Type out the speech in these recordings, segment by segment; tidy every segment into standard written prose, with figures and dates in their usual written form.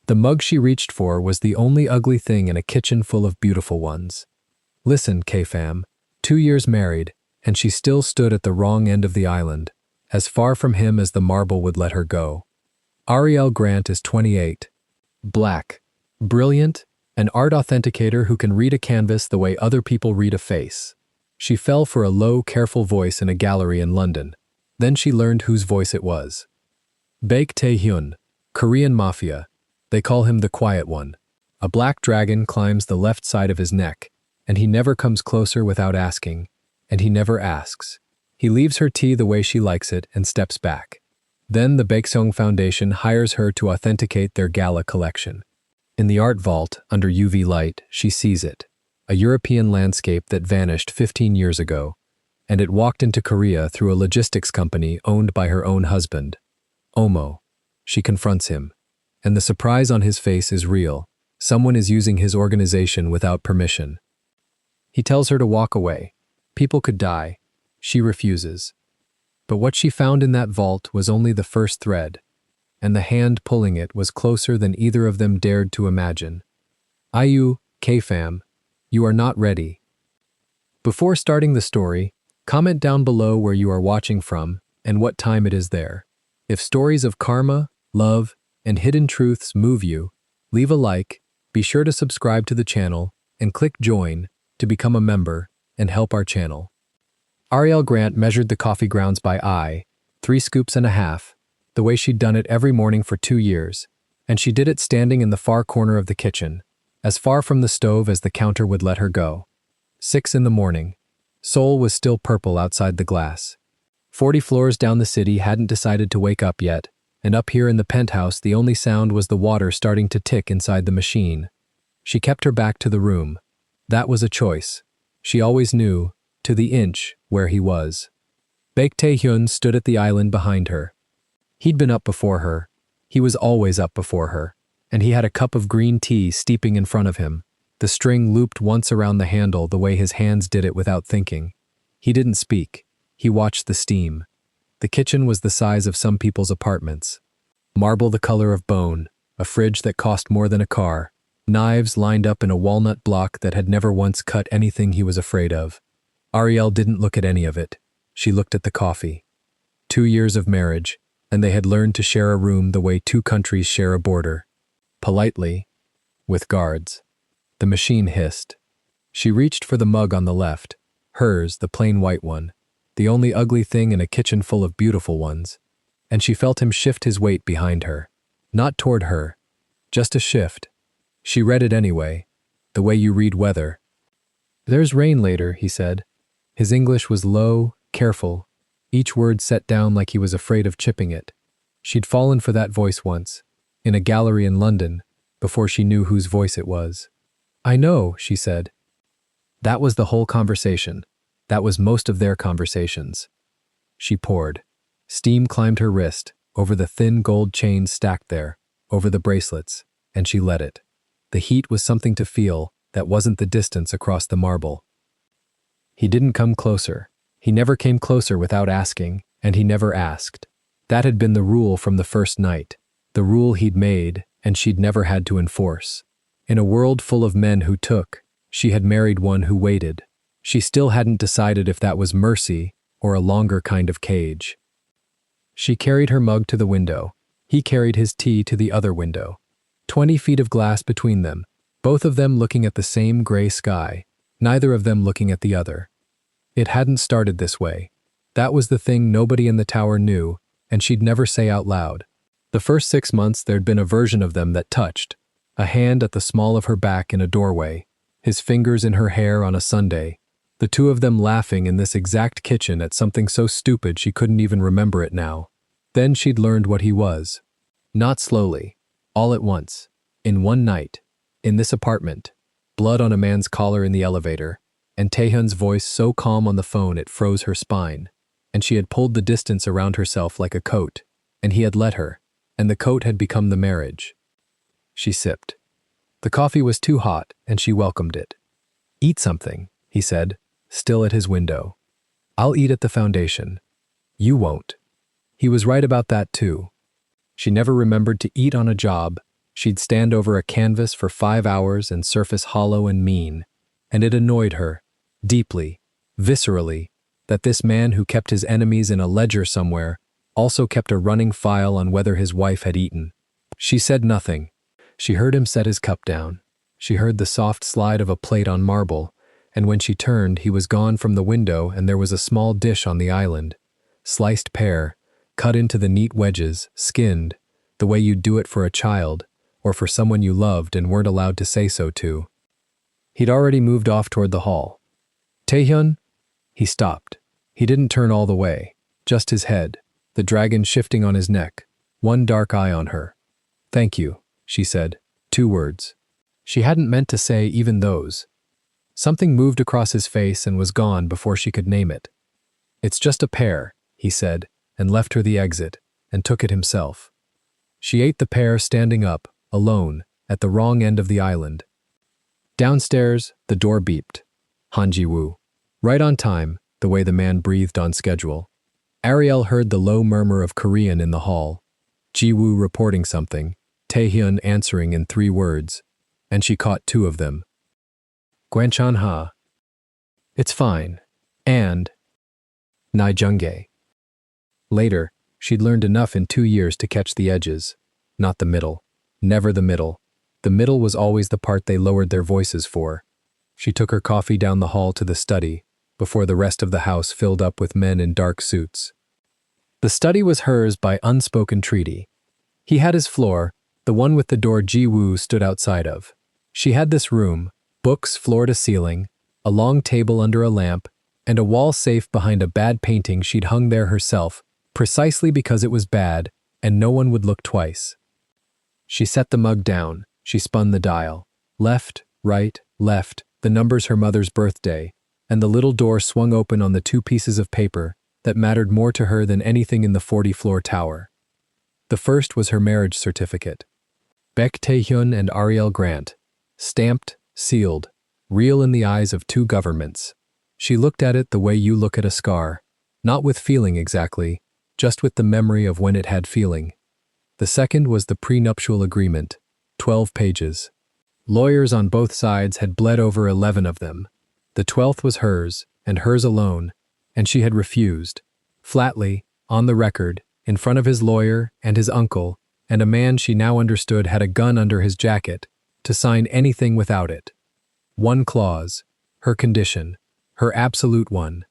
The mug she reached for was the only ugly thing in a kitchen full of beautiful ones. Listen, K-fam, 2 years married, and she still stood at the wrong end of the island, as far from him as the marble would let her go. Ariel Grant is 28. Black. Brilliant, an art authenticator who can read a canvas the way other people read a face. She fell for a low, careful voice in a gallery in London. Then she learned whose voice it was. Baek Tae-hyun, Korean mafia. They call him the Quiet One. A black dragon climbs the left side of his neck, and he never comes closer without asking, and he never asks. He leaves her tea the way she likes it and steps back. Then the Baekseong Foundation hires her to authenticate their Gala collection. In the art vault, under UV light, she sees it, a European landscape that vanished 15 years ago, and it walked into Korea through a logistics company owned by her own husband. Omo. She confronts him, and the surprise on his face is real. Someone is using his organization without permission. He tells her to walk away. People could die. She refuses. But what she found in that vault was only the first thread, and the hand pulling it was closer than either of them dared to imagine. IU, K-fam, you are not ready. Before starting the story, comment down below where you are watching from and what time it is there. If stories of karma, love, and hidden truths move you, leave a like, be sure to subscribe to the channel, and click join to become a member and help our channel. Ariel Grant measured the coffee grounds by eye, 3 scoops and a half, the way she'd done it every morning for 2 years, and she did it standing in the far corner of the kitchen, as far from the stove as the counter would let her go. 6 in the morning. Seoul was still purple outside the glass. 40 floors down the city hadn't decided to wake up yet, and up here in the penthouse the only sound was the water starting to tick inside the machine. She kept her back to the room. That was a choice. She always knew, to the inch, where he was. Baek Tae-hyun stood at the island behind her. He'd been up before her. He was always up before her, and he had a cup of green tea steeping in front of him. The string looped once around the handle the way his hands did it without thinking. He didn't speak. He watched the steam. The kitchen was the size of some people's apartments. Marble the color of bone, a fridge that cost more than a car, knives lined up in a walnut block that had never once cut anything he was afraid of. Ariel didn't look at any of it. She looked at the coffee. 2 years of marriage, and they had learned to share a room the way 2 countries share a border. Politely, with guards. The machine hissed. She reached for the mug on the left, hers, the plain white one, the only ugly thing in a kitchen full of beautiful ones, and she felt him shift his weight behind her. Not toward her, just a shift. She read it anyway, the way you read weather. There's rain later, he said. His English was low, careful, each word set down like he was afraid of chipping it. She'd fallen for that voice once, in a gallery in London, before she knew whose voice it was. I know, she said. That was the whole conversation. That was most of their conversations. She poured. Steam climbed her wrist, over the thin gold chains stacked there, over the bracelets, and she let it. The heat was something to feel that wasn't the distance across the marble. He didn't come closer. He never came closer without asking, and he never asked. That had been the rule from the first night, the rule he'd made and she'd never had to enforce. In a world full of men who took, she had married one who waited. She still hadn't decided if that was mercy or a longer kind of cage. She carried her mug to the window. He carried his tea to the other window. 20 feet of glass between them, both of them looking at the same gray sky, neither of them looking at the other. It hadn't started this way. That was the thing nobody in the tower knew, and she'd never say out loud. The first 6 months there'd been a version of them that touched, a hand at the small of her back in a doorway, his fingers in her hair on a Sunday, the two of them laughing in this exact kitchen at something so stupid she couldn't even remember it now. Then she'd learned what he was. Not slowly, all at once, in one night, in this apartment, blood on a man's collar in the elevator, and Taehyun's voice so calm on the phone it froze her spine, and she had pulled the distance around herself like a coat, and he had let her, and the coat had become the marriage. She sipped. The coffee was too hot, and she welcomed it. Eat something, he said, still at his window. I'll eat at the foundation. You won't. He was right about that too. She never remembered to eat on a job, She'd stand over a canvas for 5 hours and surface hollow and mean, and it annoyed her, deeply, viscerally, that this man who kept his enemies in a ledger somewhere also kept a running file on whether his wife had eaten. She said nothing. She heard him set his cup down. She heard the soft slide of a plate on marble, and when she turned, he was gone from the window and there was a small dish on the island. Sliced pear, cut into the neat wedges, skinned, the way you'd do it for a child, or for someone you loved and weren't allowed to say so to. He'd already moved off toward the hall. Taehyun? He stopped. He didn't turn all the way, just his head, the dragon shifting on his neck, one dark eye on her. Thank you, she said, 2 words. She hadn't meant to say even those. Something moved across his face and was gone before she could name it. It's just a pear, he said, and left her the exit, and took it himself. She ate the pear standing up, alone, at the wrong end of the island. Downstairs, the door beeped. Han Ji-woo. Right on time, the way the man breathed on schedule. Ariel heard the low murmur of Korean in the hall. Ji-woo reporting something, Taehyun answering in 3 words, and she caught 2 of them. Gwanchan ha. It's fine. And Nai Jungge. Later, she'd learned enough in 2 years to catch the edges, not the middle. Never the middle. The middle was always the part they lowered their voices for. She took her coffee down the hall to the study, before the rest of the house filled up with men in dark suits. The study was hers by unspoken treaty. He had his floor, the one with the door Ji-woo stood outside of. She had this room, books floor to ceiling, a long table under a lamp, and a wall safe behind a bad painting she'd hung there herself, precisely because it was bad, and no one would look twice. She set the mug down, she spun the dial. Left, right, left, the numbers her mother's birthday, and the little door swung open on the 2 pieces of paper that mattered more to her than anything in the 40-floor tower. The first was her marriage certificate. Baek Taehyun and Ariel Grant. Stamped, sealed, real in the eyes of 2 governments. She looked at it the way you look at a scar, not with feeling exactly, just with the memory of when it had feeling. The second was the prenuptial agreement, 12 pages. Lawyers on both sides had bled over 11 of them. The 12th was hers, and hers alone, and she had refused, flatly, on the record, in front of his lawyer and his uncle, and a man she now understood had a gun under his jacket, to sign anything without it. 1 clause, her condition, her absolute one.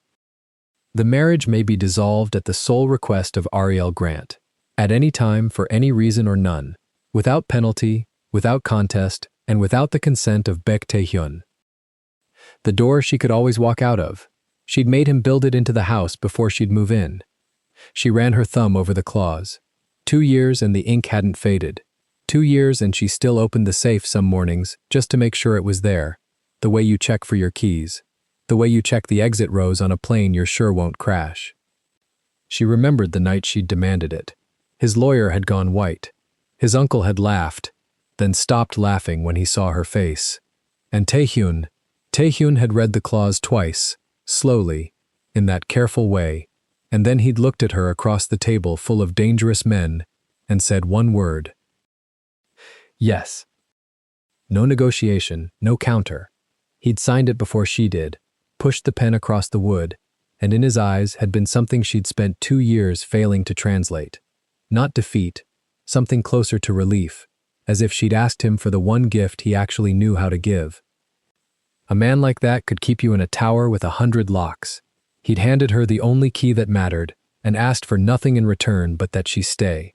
The marriage may be dissolved at the sole request of Ariel Grant, at any time for any reason or none, without penalty, without contest, and without the consent of Baek Taehyun. The door she could always walk out of. She'd made him build it into the house before she'd move in. She ran her thumb over the clause. 2 years and the ink hadn't faded. 2 years and she still opened the safe some mornings just to make sure it was there, the way you check for your keys, the way you check the exit rows on a plane you're sure won't crash. She remembered the night she'd demanded it. His lawyer had gone white. His uncle had laughed, then stopped laughing when he saw her face. And Taehyun had read the clause twice, slowly, in that careful way, and then he'd looked at her across the table full of dangerous men and said 1 word. Yes. No negotiation, no counter. He'd signed it before she did, pushed the pen across the wood, and in his eyes had been something she'd spent 2 years failing to translate. Not defeat, something closer to relief, as if she'd asked him for the one gift he actually knew how to give. A man like that could keep you in a tower with 100 locks. He'd handed her the only key that mattered and asked for nothing in return but that she stay.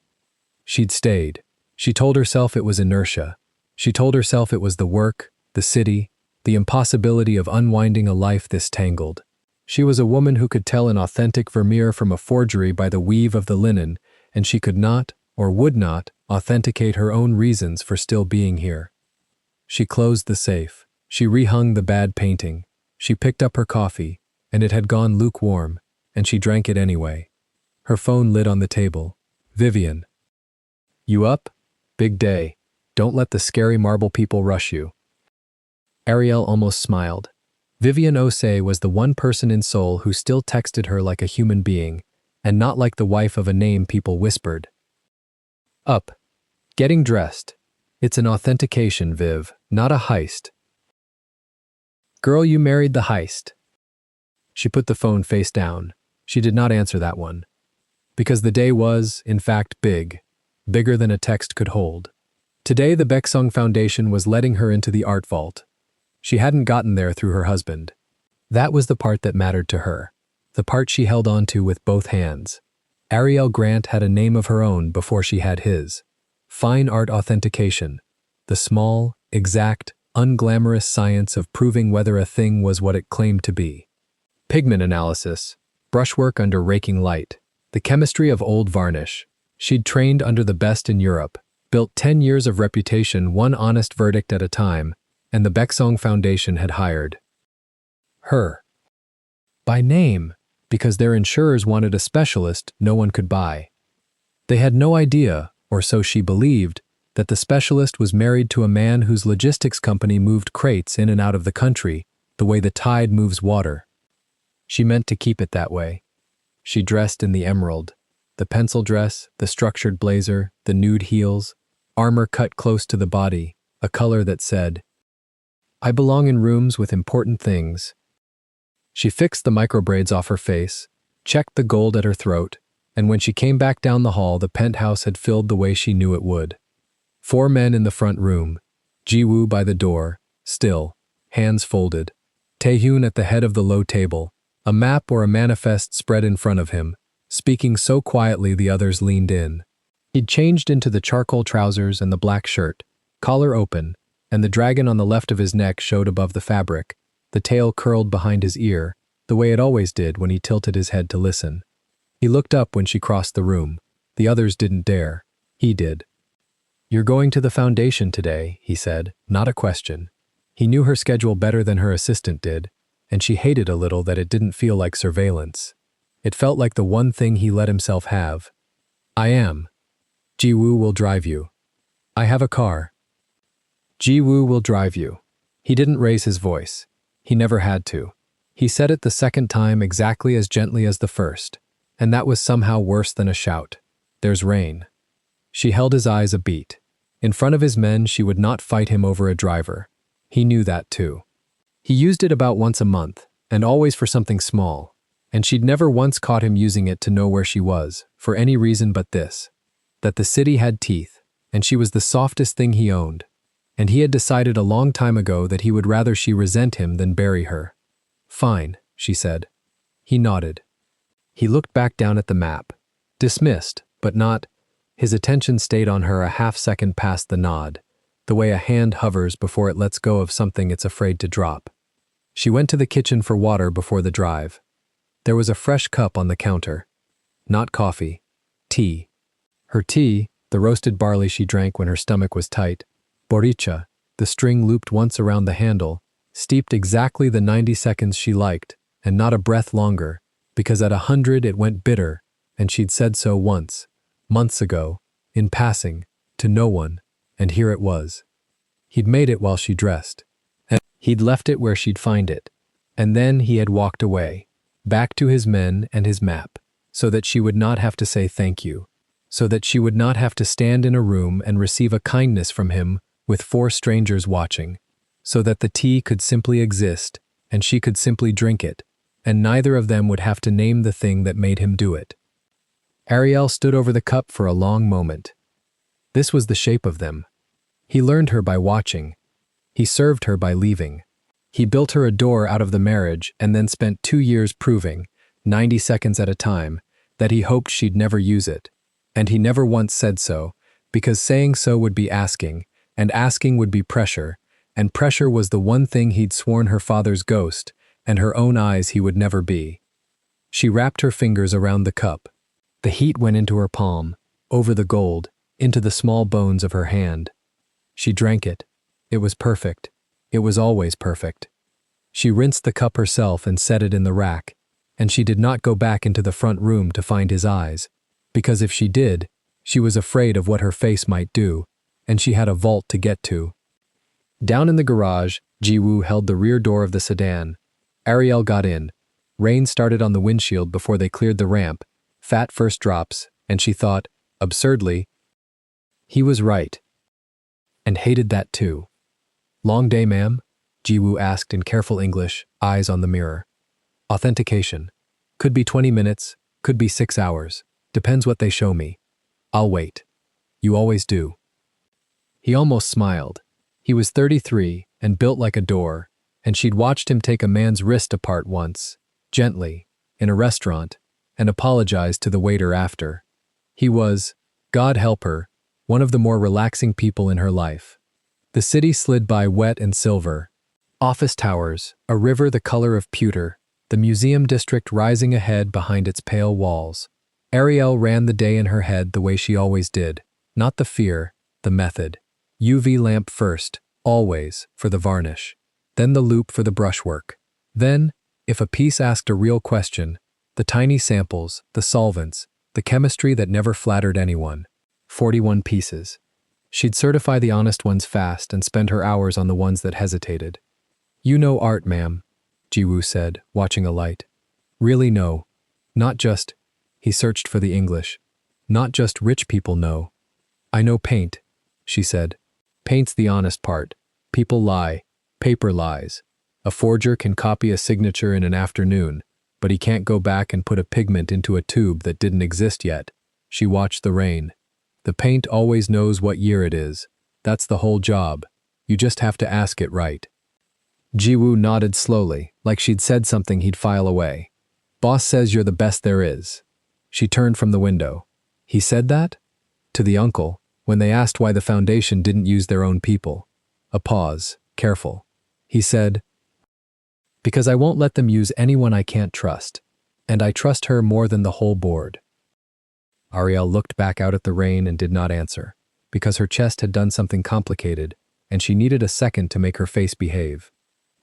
She'd stayed. She told herself it was inertia. She told herself it was the work, the city, the impossibility of unwinding a life this tangled. She was a woman who could tell an authentic Vermeer from a forgery by the weave of the linen, and she could not, or would not, authenticate her own reasons for still being here. She closed the safe. She rehung the bad painting. She picked up her coffee, and it had gone lukewarm, and she drank it anyway. Her phone lit on the table. Vivian. You up? Big day. Don't let the scary marble people rush you. Ariel almost smiled. Vivian Osei was the one person in Seoul who still texted her like a human being, and not like the wife of a name people whispered. Up. Getting dressed. It's an authentication, Viv, not a heist. Girl, you married the heist. She put the phone face down. She did not answer that one. Because the day was, in fact, big. Bigger than a text could hold. Today, the Baeksung Foundation was letting her into the art vault. She hadn't gotten there through her husband. That was the part that mattered to her. The part she held on to with both hands. Ariel Grant had a name of her own before she had his. Fine art authentication. The small, exact, unglamorous science of proving whether a thing was what it claimed to be. Pigment analysis. Brushwork under raking light. The chemistry of old varnish. She'd trained under the best in Europe, built 10 years of reputation one honest verdict at a time, and the Baeksung Foundation had hired her. By name, because their insurers wanted a specialist no one could buy. They had no idea, or so she believed, that the specialist was married to a man whose logistics company moved crates in and out of the country, the way the tide moves water. She meant to keep it that way. She dressed in the emerald. The pencil dress, the structured blazer, the nude heels, armor cut close to the body, a color that said, "I belong in rooms with important things." She fixed the microbraids off her face, checked the gold at her throat, and when she came back down the hall, the penthouse had filled the way she knew it would. 4 men in the front room, Ji-woo by the door, still, hands folded, Taehyun at the head of the low table, a map or a manifest spread in front of him, speaking so quietly the others leaned in. He'd changed into the charcoal trousers and the black shirt, collar open, and the dragon on the left of his neck showed above the fabric, the tail curled behind his ear, the way it always did when he tilted his head to listen. He looked up when she crossed the room. The others didn't dare. He did. "You're going to the foundation today," he said, not a question. He knew her schedule better than her assistant did, and she hated a little that it didn't feel like surveillance. It felt like the one thing he let himself have. "I am. Ji-woo will drive you. I have a car." "Ji-woo will drive you." He didn't raise his voice. He never had to. He said it the second time exactly as gently as the first, and that was somehow worse than a shout. "There's rain." She held his eyes a beat. In front of his men, she would not fight him over a driver. He knew that too. He used it about once a month, and always for something small, and she'd never once caught him using it to know where she was, for any reason but this. That the city had teeth, and she was the softest thing he owned, and he had decided a long time ago that he would rather she resent him than bury her. "Fine," she said. He nodded. He looked back down at the map. Dismissed, but not. His attention stayed on her a half-second past the nod, the way a hand hovers before it lets go of something it's afraid to drop. She went to the kitchen for water before the drive. There was a fresh cup on the counter. Not coffee. Tea. Her tea, the roasted barley she drank when her stomach was tight, boricha, the string looped once around the handle, steeped exactly the 90 seconds she liked, and not a breath longer, because at 100 it went bitter, and she'd said so once, months ago, in passing, to no one, and here it was. He'd made it while she dressed, and he'd left it where she'd find it, and then he had walked away, back to his men and his map, so that she would not have to say thank you, so that she would not have to stand in a room and receive a kindness from him with 4 strangers watching, so that the tea could simply exist, and she could simply drink it, and neither of them would have to name the thing that made him do it. Ariel stood over the cup for a long moment. This was the shape of them. He learned her by watching. He served her by leaving. He built her a door out of the marriage and then spent 2 years proving, 90 seconds at a time, that he hoped she'd never use it. And he never once said so, because saying so would be asking, and asking would be pressure, and pressure was the one thing he'd sworn her father's ghost and her own eyes he would never be. She wrapped her fingers around the cup. The heat went into her palm, over the gold, into the small bones of her hand. She drank it. It was perfect. It was always perfect. She rinsed the cup herself and set it in the rack, and she did not go back into the front room to find his eyes, because if she did, she was afraid of what her face might do, and she had a vault to get to. Down in the garage, Ji-woo held the rear door of the sedan. Ariel got in. Rain started on the windshield before they cleared the ramp, fat first drops, and she thought, absurdly, he was right. and hated that too. Long day, ma'am? Jiwoo asked in careful English, eyes on the mirror. Authentication. Could be 20 minutes, could be 6 hours. Depends what they show me. I'll wait. You always do. He almost smiled. He was 33 and built like a door, and she'd watched him take a man's wrist apart once, gently, in a restaurant, and apologized to the waiter after. He was, God help her, one of the more relaxing people in her life. The city slid by wet and silver. Office towers, a river the color of pewter, the museum district rising ahead behind its pale walls. Ariel ran the day in her head the way she always did, not the fear, the method. UV lamp first, always, for the varnish. Then the loop for the brushwork. Then, if a piece asked a real question, the tiny samples, the solvents, the chemistry that never flattered anyone. 41 pieces. She'd certify the honest ones fast and spend her hours on the ones that hesitated. You know art, ma'am, Jiwoo said, watching a light. Really know. Not just, he searched for the English. Not just rich people know. I know paint, she said. Paint's the honest part. People lie. Paper lies. A forger can copy a signature in an afternoon, but he can't go back and put a pigment into a tube that didn't exist yet. She watched the rain. The paint always knows what year it is. That's the whole job. You just have to ask it right. Jiwoo nodded slowly, like she'd said something he'd file away. Boss says you're the best there is. She turned from the window. He said that? To the uncle, when they asked why the foundation didn't use their own people. A pause, careful. He said, because I won't let them use anyone I can't trust, and I trust her more than the whole board. Ariel looked back out at the rain and did not answer, because her chest had done something complicated, and she needed a second to make her face behave.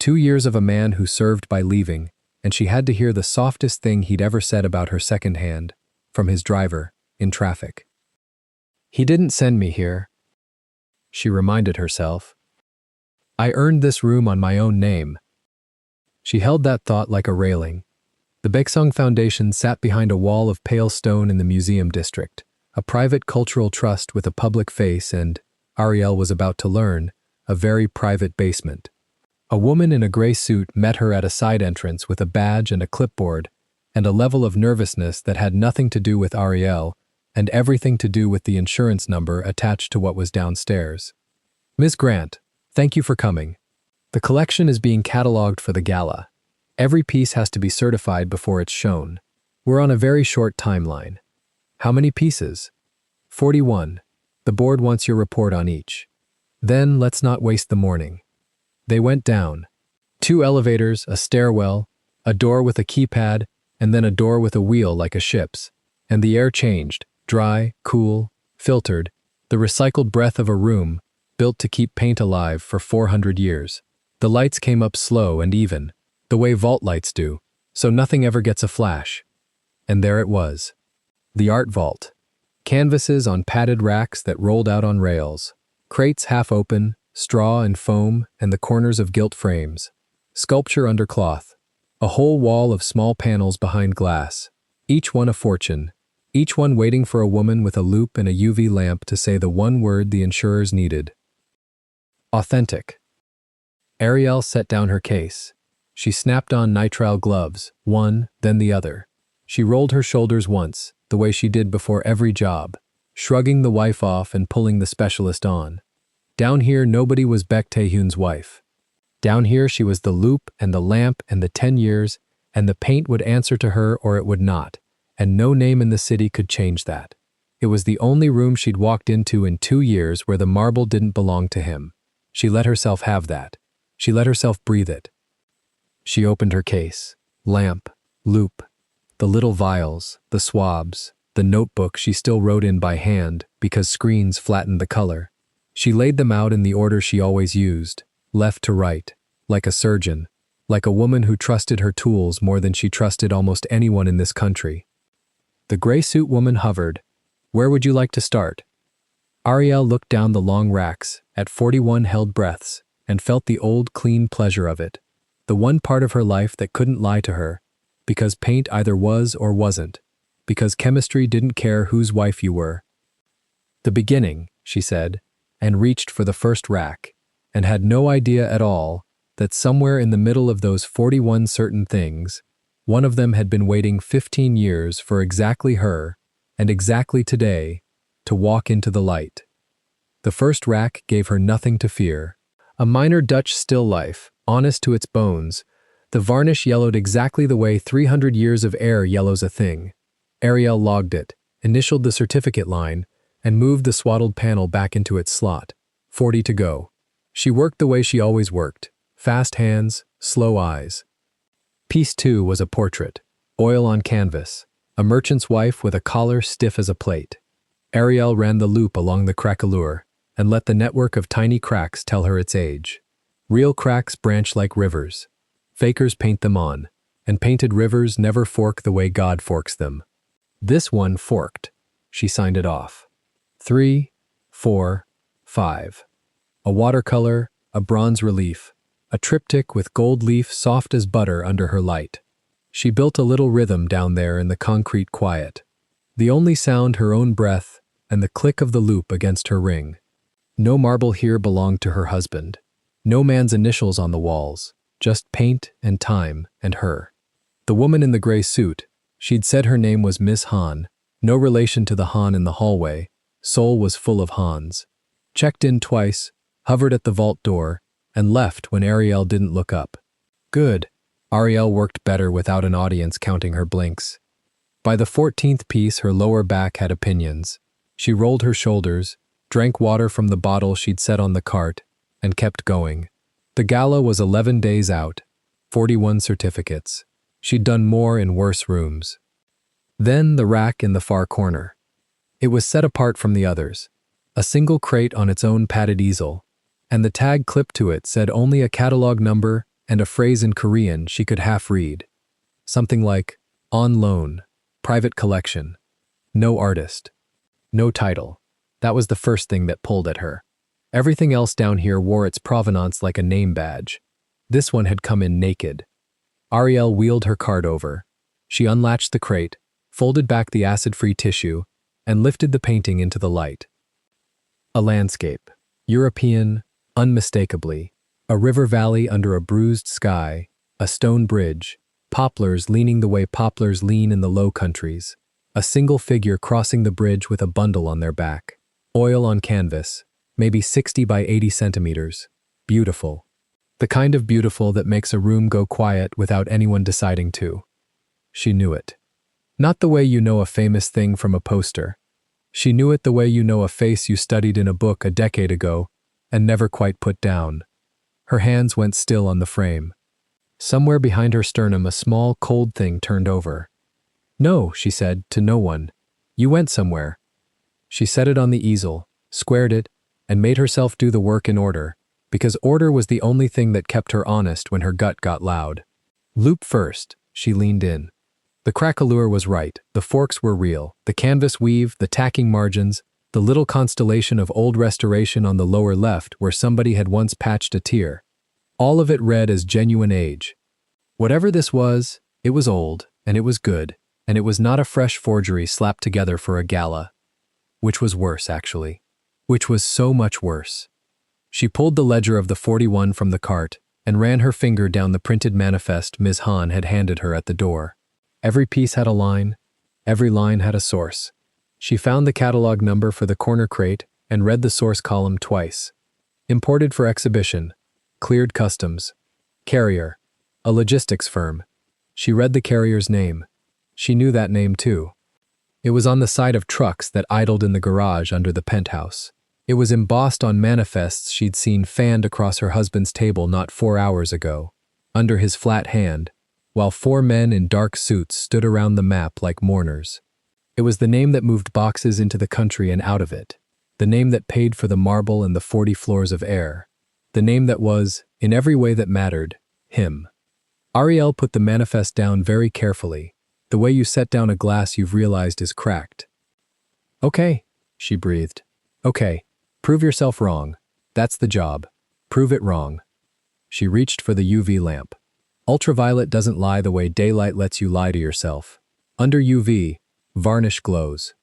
2 years of a man who served by leaving, and she had to hear the softest thing he'd ever said about her second hand, from his driver, in traffic. He didn't send me here, she reminded herself. I earned this room on my own name. She held that thought like a railing. The Baeksung Foundation sat behind a wall of pale stone in the museum district, a private cultural trust with a public face and, Ariel was about to learn, a very private basement. A woman in a gray suit met her at a side entrance with a badge and a clipboard, and a level of nervousness that had nothing to do with Ariel and everything to do with the insurance number attached to what was downstairs. Ms. Grant, thank you for coming. The collection is being cataloged for the gala. Every piece has to be certified before it's shown. We're on a very short timeline. How many pieces? 41. The board wants your report on each. Then let's not waste the morning. They went down. 2 elevators, a stairwell, a door with a keypad, and then a door with a wheel like a ship's. And the air changed, dry, cool, filtered, the recycled breath of a room built to keep paint alive for 400 years. The lights came up slow and even, the way vault lights do, so nothing ever gets a flash. And there it was. The art vault. Canvases on padded racks that rolled out on rails. Crates half open, straw and foam, and the corners of gilt frames. Sculpture under cloth. A whole wall of small panels behind glass. Each one a fortune. Each one waiting for a woman with a loupe and a UV lamp to say the one word the insurers needed. Authentic. Ariel set down her case. She snapped on nitrile gloves, one, then the other. She rolled her shoulders once, the way she did before every job, shrugging the wife off and pulling the specialist on. Down here, nobody was Baek Tae-hyun's wife. Down here, she was the loupe and the lamp and the 10 years, and the paint would answer to her or it would not, and no name in the city could change that. It was the only room she'd walked into in 2 years where the marble didn't belong to him. She let herself have that. She let herself breathe it. She opened her case. Lamp, loupe, the little vials, the swabs, the notebook she still wrote in by hand because screens flattened the color. She laid them out in the order she always used, left to right, like a surgeon, like a woman who trusted her tools more than she trusted almost anyone in this country. The gray suit woman hovered. Where would you like to start? Ariel looked down the long racks, at 41 held breaths, and felt the old clean pleasure of it, the one part of her life that couldn't lie to her, because paint either was or wasn't, because chemistry didn't care whose wife you were. The beginning, she said, and reached for the first rack, and had no idea at all that somewhere in the middle of those 41 certain things, one of them had been waiting 15 years for exactly her, and exactly today, to walk into the light. The first rack gave her nothing to fear. A minor Dutch still life, honest to its bones. The varnish yellowed exactly the way 300 years of air yellows a thing. Ariel logged it, initialed the certificate line, and moved the swaddled panel back into its slot. 40 to go. She worked the way she always worked. Fast hands, slow eyes. Piece 2 was a portrait. Oil on canvas. A merchant's wife with a collar stiff as a plate. Ariel ran the loop along the craquelure and let the network of tiny cracks tell her its age. Real cracks branch like rivers. Fakers paint them on, and painted rivers never fork the way God forks them. This one forked. She signed it off. 3, 4, 5. A watercolor, a bronze relief, a triptych with gold leaf soft as butter under her light. She built a little rhythm down there in the concrete quiet. The only sound her own breath and the click of the loop against her ring. No marble here belonged to her husband. No man's initials on the walls, just paint and time and her. The woman in the gray suit, she'd said her name was Miss Han, no relation to the Han in the hallway. Soul was full of Hans. Checked in twice, hovered at the vault door, and left when Ariel didn't look up. Good. Ariel worked better without an audience counting her blinks. By the 14th piece, her lower back had opinions. She rolled her shoulders, drank water from the bottle she'd set on the cart, and kept going. The gala was 11 days out, 41 certificates. She'd done more in worse rooms. Then the rack in the far corner. It was set apart from the others. A single crate on its own padded easel, and the tag clipped to it said only a catalog number and a phrase in Korean she could half read. Something like, on loan, private collection, no artist, no title. That was the first thing that pulled at her. Everything else down here wore its provenance like a name badge. This one had come in naked. Ariel wheeled her cart over. She unlatched the crate, folded back the acid-free tissue, and lifted the painting into the light. A landscape. European, unmistakably. A river valley under a bruised sky, a stone bridge, poplars leaning the way poplars lean in the Low Countries, a single figure crossing the bridge with a bundle on their back. Oil on canvas, maybe 60 by 80 centimeters. Beautiful. The kind of beautiful that makes a room go quiet without anyone deciding to. She knew it. Not the way you know a famous thing from a poster. She knew it the way you know a face you studied in a book a decade ago and never quite put down. Her hands went still on the frame. Somewhere behind her sternum a small, cold thing turned over. No, she said, to no one. You went somewhere. She set it on the easel, squared it, and made herself do the work in order, because order was the only thing that kept her honest when her gut got loud. Loop first, she leaned in. The craquelure was right, the forks were real, the canvas weave, the tacking margins, the little constellation of old restoration on the lower left where somebody had once patched a tear. All of it read as genuine age. Whatever this was, it was old, and it was good, and it was not a fresh forgery slapped together for a gala. Which was worse, actually. Which was so much worse. She pulled the ledger of the 41 from the cart and ran her finger down the printed manifest Ms. Han had handed her at the door. Every piece had a line. Every line had a source. She found the catalog number for the corner crate and read the source column twice. Imported for exhibition. Cleared customs. Carrier. A logistics firm. She read the carrier's name. She knew that name too. It was on the side of trucks that idled in the garage under the penthouse. It was embossed on manifests she'd seen fanned across her husband's table not 4 hours ago, under his flat hand, while 4 men in dark suits stood around the map like mourners. It was the name that moved boxes into the country and out of it, the name that paid for the marble and the 40 floors of air, the name that was, in every way that mattered, him. Ariel put the manifest down very carefully, the way you set down a glass you've realized is cracked. Okay, she breathed. Okay, prove yourself wrong. That's the job. Prove it wrong. She reached for the UV lamp. Ultraviolet doesn't lie the way daylight lets you lie to yourself. Under UV, varnish glows.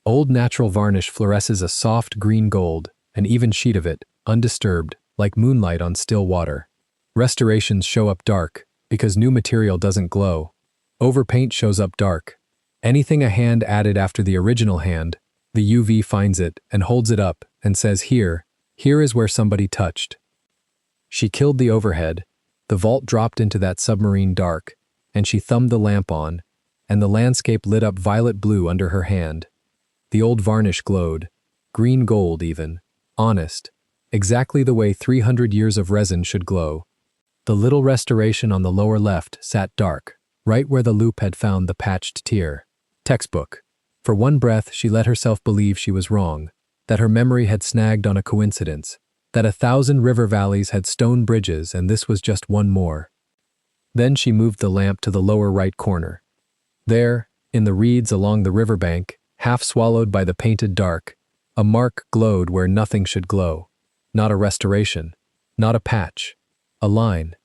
Old natural varnish fluoresces a soft green gold, an even sheet of it, undisturbed, like moonlight on still water. Restorations show up dark, because new material doesn't glow. Overpaint shows up dark. Anything a hand added after the original hand, the UV finds it and holds it up and says here is where somebody touched. She killed the overhead, the vault dropped into that submarine dark, and she thumbed the lamp on, and the landscape lit up violet blue under her hand. The old varnish glowed, green gold even, honest, exactly the way 300 years of resin should glow. The little restoration on the lower left sat dark, right where the loop had found the patched tear. Textbook. For one breath, she let herself believe she was wrong, that her memory had snagged on a coincidence, that 1,000 river valleys had stone bridges and this was just one more. Then she moved the lamp to the lower right corner. There, in the reeds along the riverbank, half swallowed by the painted dark, a mark glowed where nothing should glow. Not a restoration, not a patch, a line.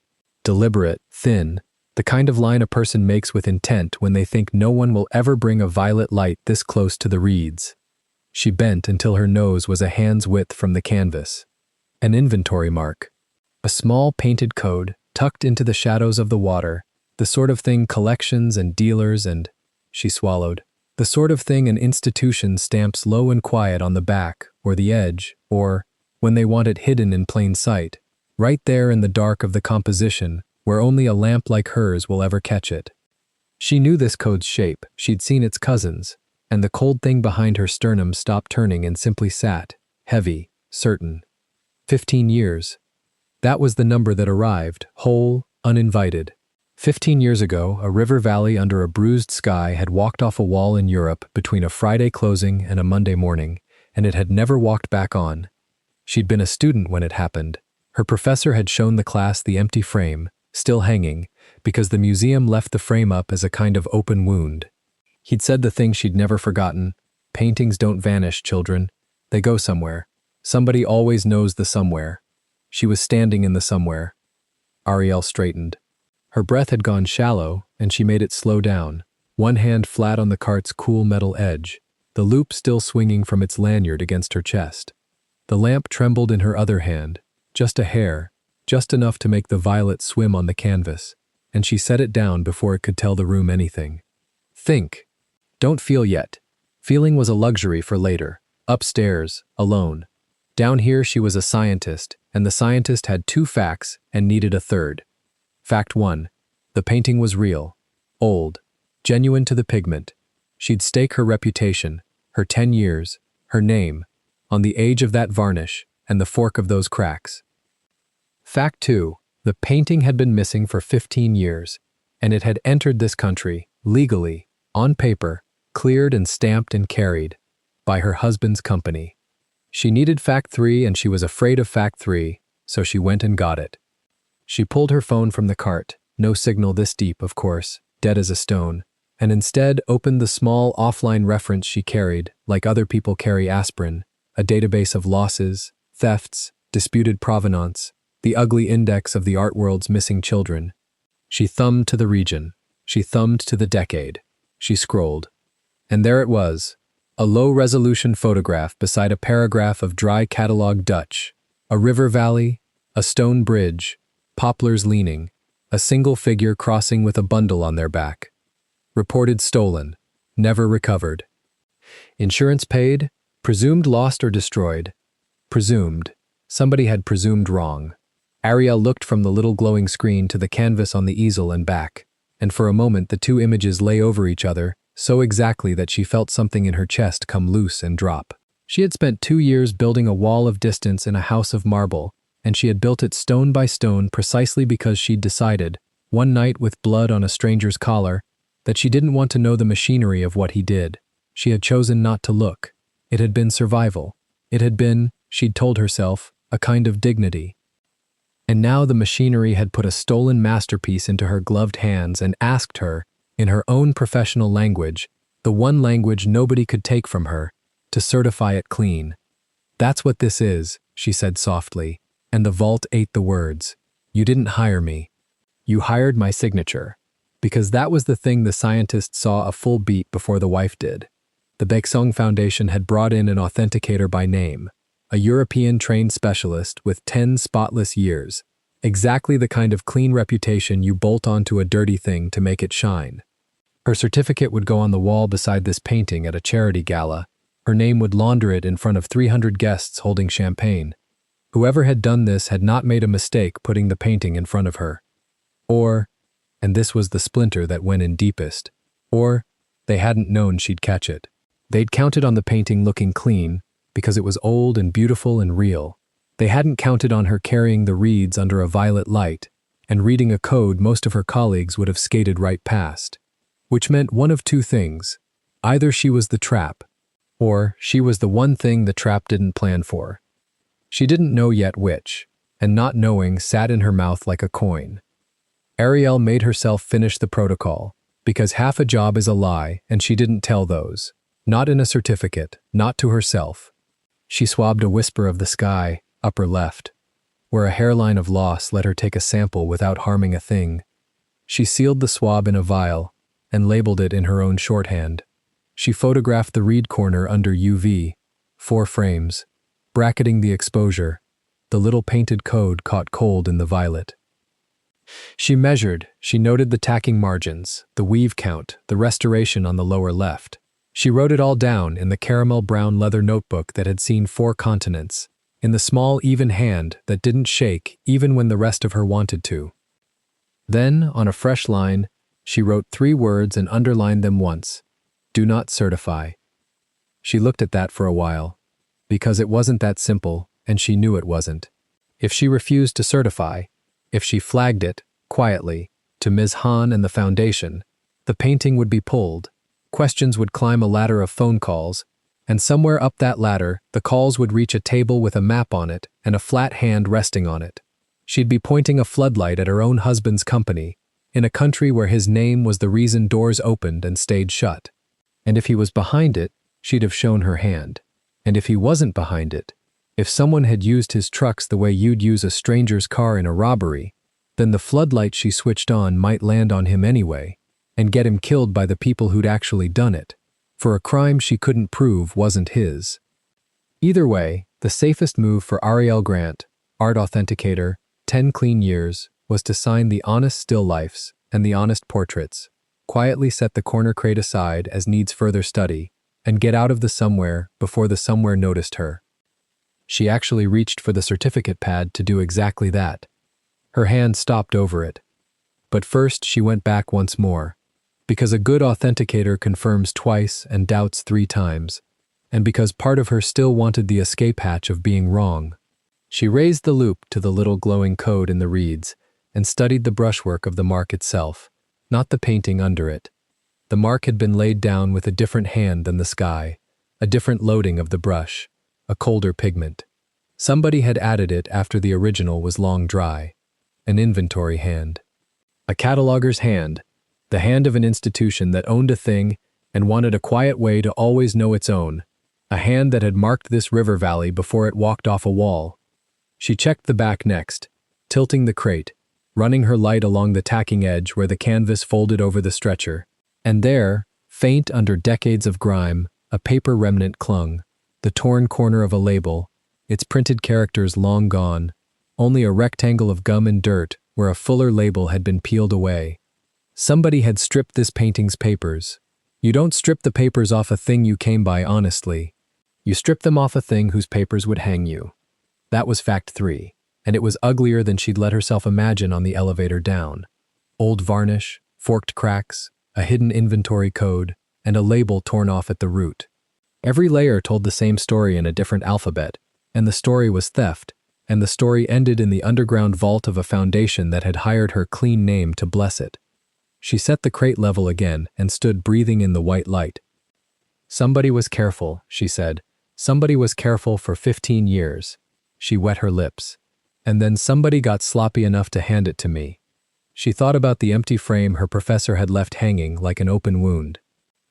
Deliberate, thin, the kind of line a person makes with intent when they think no one will ever bring a violet light this close to the reeds. She bent until her nose was a hand's width from the canvas. An inventory mark. A small painted code, tucked into the shadows of the water, the sort of thing collections and dealers and, she swallowed, the sort of thing an institution stamps low and quiet on the back or the edge, or, when they want it hidden in plain sight, right there in the dark of the composition, where only a lamp like hers will ever catch it. She knew this code's shape, she'd seen its cousins, and the cold thing behind her sternum stopped turning and simply sat, heavy, certain. 15 years. That was the number that arrived, whole, uninvited. 15 years ago, a river valley under a bruised sky had walked off a wall in Europe between a Friday closing and a Monday morning, and it had never walked back on. She'd been a student when it happened. Her professor had shown the class the empty frame, still hanging, because the museum left the frame up as a kind of open wound. He'd said the thing she'd never forgotten: paintings don't vanish, children. They go somewhere. Somebody always knows the somewhere. She was standing in the somewhere. Ariel straightened. Her breath had gone shallow, and she made it slow down, one hand flat on the cart's cool metal edge, the loop still swinging from its lanyard against her chest. The lamp trembled in her other hand, just a hair, just enough to make the violet swim on the canvas, and she set it down before it could tell the room anything. Think. Don't feel yet. Feeling was a luxury for later, upstairs, alone. Down here she was a scientist, and the scientist had 2 facts and needed a third. Fact 1. The painting was real, old, genuine to the pigment. She'd stake her reputation, her 10 years, her name, on the age of that varnish and the fork of those cracks. Fact 2. The painting had been missing for 15 years, and it had entered this country, legally, on paper, cleared and stamped and carried, by her husband's company. She needed fact 3 and she was afraid of fact 3, so she went and got it. She pulled her phone from the cart, no signal this deep, of course, dead as a stone, and instead opened the small offline reference she carried, like other people carry aspirin, a database of losses, thefts, disputed provenance, the ugly index of the art world's missing children. She thumbed to the region. She thumbed to the decade. She scrolled. And there it was, a low-resolution photograph beside a paragraph of dry catalog Dutch, a river valley, a stone bridge, poplars leaning, a single figure crossing with a bundle on their back. Reported stolen, never recovered. Insurance paid, presumed lost or destroyed. Presumed. Somebody had presumed wrong. Ariel looked from the little glowing screen to the canvas on the easel and back, and for a moment the 2 images lay over each other, so exactly that she felt something in her chest come loose and drop. She had spent 2 years building a wall of distance in a house of marble, and she had built it stone by stone precisely because she'd decided, one night with blood on a stranger's collar, that she didn't want to know the machinery of what he did. She had chosen not to look. It had been survival. It had been, she'd told herself, a kind of dignity. And now the machinery had put a stolen masterpiece into her gloved hands and asked her, in her own professional language, the one language nobody could take from her, to certify it clean. "That's what this is," she said softly, and the vault ate the words. "You didn't hire me. You hired my signature." Because that was the thing the scientist saw a full beat before the wife did. The Baeksong Foundation had brought in an authenticator by name. a European-trained specialist with 10 spotless years, exactly the kind of clean reputation you bolt onto a dirty thing to make it shine. Her certificate would go on the wall beside this painting at a charity gala. Her name would launder it in front of 300 guests holding champagne. Whoever had done this had not made a mistake putting the painting in front of her. Or, and this was the splinter that went in deepest, or they hadn't known she'd catch it. They'd counted on the painting looking clean because it was old and beautiful and real. They hadn't counted on her carrying the reeds under a violet light and reading a code most of her colleagues would have skated right past. Which meant one of two things. Either she was the trap, or she was the one thing the trap didn't plan for. She didn't know yet which, and not knowing sat in her mouth like a coin. Ariel made herself finish the protocol, because half a job is a lie and she didn't tell those. Not in a certificate, not to herself. She swabbed a whisper of the sky, upper left, where a hairline of loss let her take a sample without harming a thing. She sealed the swab in a vial and labeled it in her own shorthand. She photographed the reed corner under UV, 4 frames, bracketing the exposure. The little painted code caught cold in the violet. She measured, she noted the tacking margins, the weave count, the restoration on the lower left. She wrote it all down in the caramel brown leather notebook that had seen 4 continents, in the small even hand that didn't shake even when the rest of her wanted to. Then, on a fresh line, she wrote 3 words and underlined them once. Do not certify. She looked at that for a while, because it wasn't that simple, and she knew it wasn't. If she refused to certify, if she flagged it, quietly, to Ms. Hahn and the foundation, the painting would be pulled, questions would climb a ladder of phone calls, and somewhere up that ladder, the calls would reach a table with a map on it and a flat hand resting on it. She'd be pointing a floodlight at her own husband's company, in a country where his name was the reason doors opened and stayed shut. And if he was behind it, she'd have shown her hand. And if he wasn't behind it, if someone had used his trucks the way you'd use a stranger's car in a robbery, then the floodlight she switched on might land on him anyway, and get him killed by the people who'd actually done it, for a crime she couldn't prove wasn't his. Either way, the safest move for Ariel Grant, art authenticator, 10 clean years, was to sign the honest still lifes and the honest portraits, quietly set the corner crate aside as needs further study, and get out of the somewhere before the somewhere noticed her. She actually reached for the certificate pad to do exactly that. Her hand stopped over it. But first she went back once more, because a good authenticator confirms twice and doubts 3 times, and because part of her still wanted the escape hatch of being wrong. She raised the loop to the little glowing code in the reeds and studied the brushwork of the mark itself, not the painting under it. The mark had been laid down with a different hand than the sky, a different loading of the brush, a colder pigment. Somebody had added it after the original was long dry. An inventory hand. A cataloger's hand, the hand of an institution that owned a thing and wanted a quiet way to always know its own, a hand that had marked this river valley before it walked off a wall. She checked the back next, tilting the crate, running her light along the tacking edge where the canvas folded over the stretcher. And there, faint under decades of grime, a paper remnant clung, the torn corner of a label, its printed characters long gone, only a rectangle of gum and dirt where a fuller label had been peeled away. Somebody had stripped this painting's papers. You don't strip the papers off a thing you came by honestly. You strip them off a thing whose papers would hang you. That was fact 3, and it was uglier than she'd let herself imagine on the elevator down. Old varnish, forked cracks, a hidden inventory code, and a label torn off at the root. Every layer told the same story in a different alphabet, and the story was theft, and the story ended in the underground vault of a foundation that had hired her clean name to bless it. She set the crate level again and stood breathing in the white light. Somebody was careful, she said. Somebody was careful for 15 years. She wet her lips. And then somebody got sloppy enough to hand it to me. She thought about the empty frame her professor had left hanging like an open wound.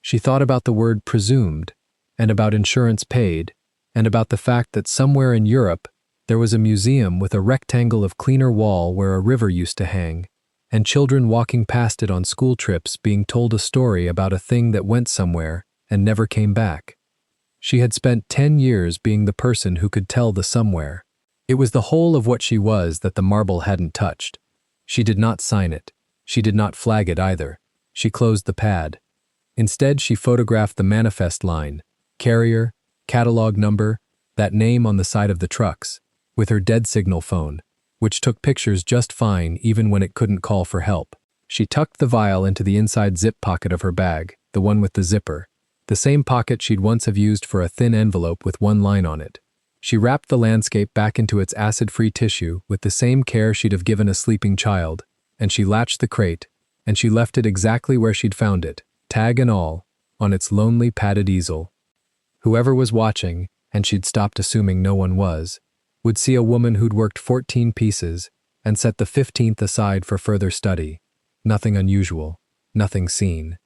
She thought about the word presumed, and about insurance paid, and about the fact that somewhere in Europe there was a museum with a rectangle of cleaner wall where a river used to hang, and children walking past it on school trips being told a story about a thing that went somewhere and never came back. She had spent 10 years being the person who could tell the somewhere. It was the whole of what she was that the marble hadn't touched. She did not sign it. She did not flag it either. She closed the pad. Instead, she photographed the manifest line, carrier, catalog number, that name on the side of the trucks, with her dead signal phone, which took pictures just fine even when it couldn't call for help. She tucked the vial into the inside zip pocket of her bag, the one with the zipper, the same pocket she'd once have used for a thin envelope with one line on it. She wrapped the landscape back into its acid-free tissue with the same care she'd have given a sleeping child, and she latched the crate, and she left it exactly where she'd found it, tag and all, on its lonely padded easel. Whoever was watching, and she'd stopped assuming no one was, would see a woman who'd worked 14 pieces and set the 15th aside for further study. Nothing unusual, nothing seen.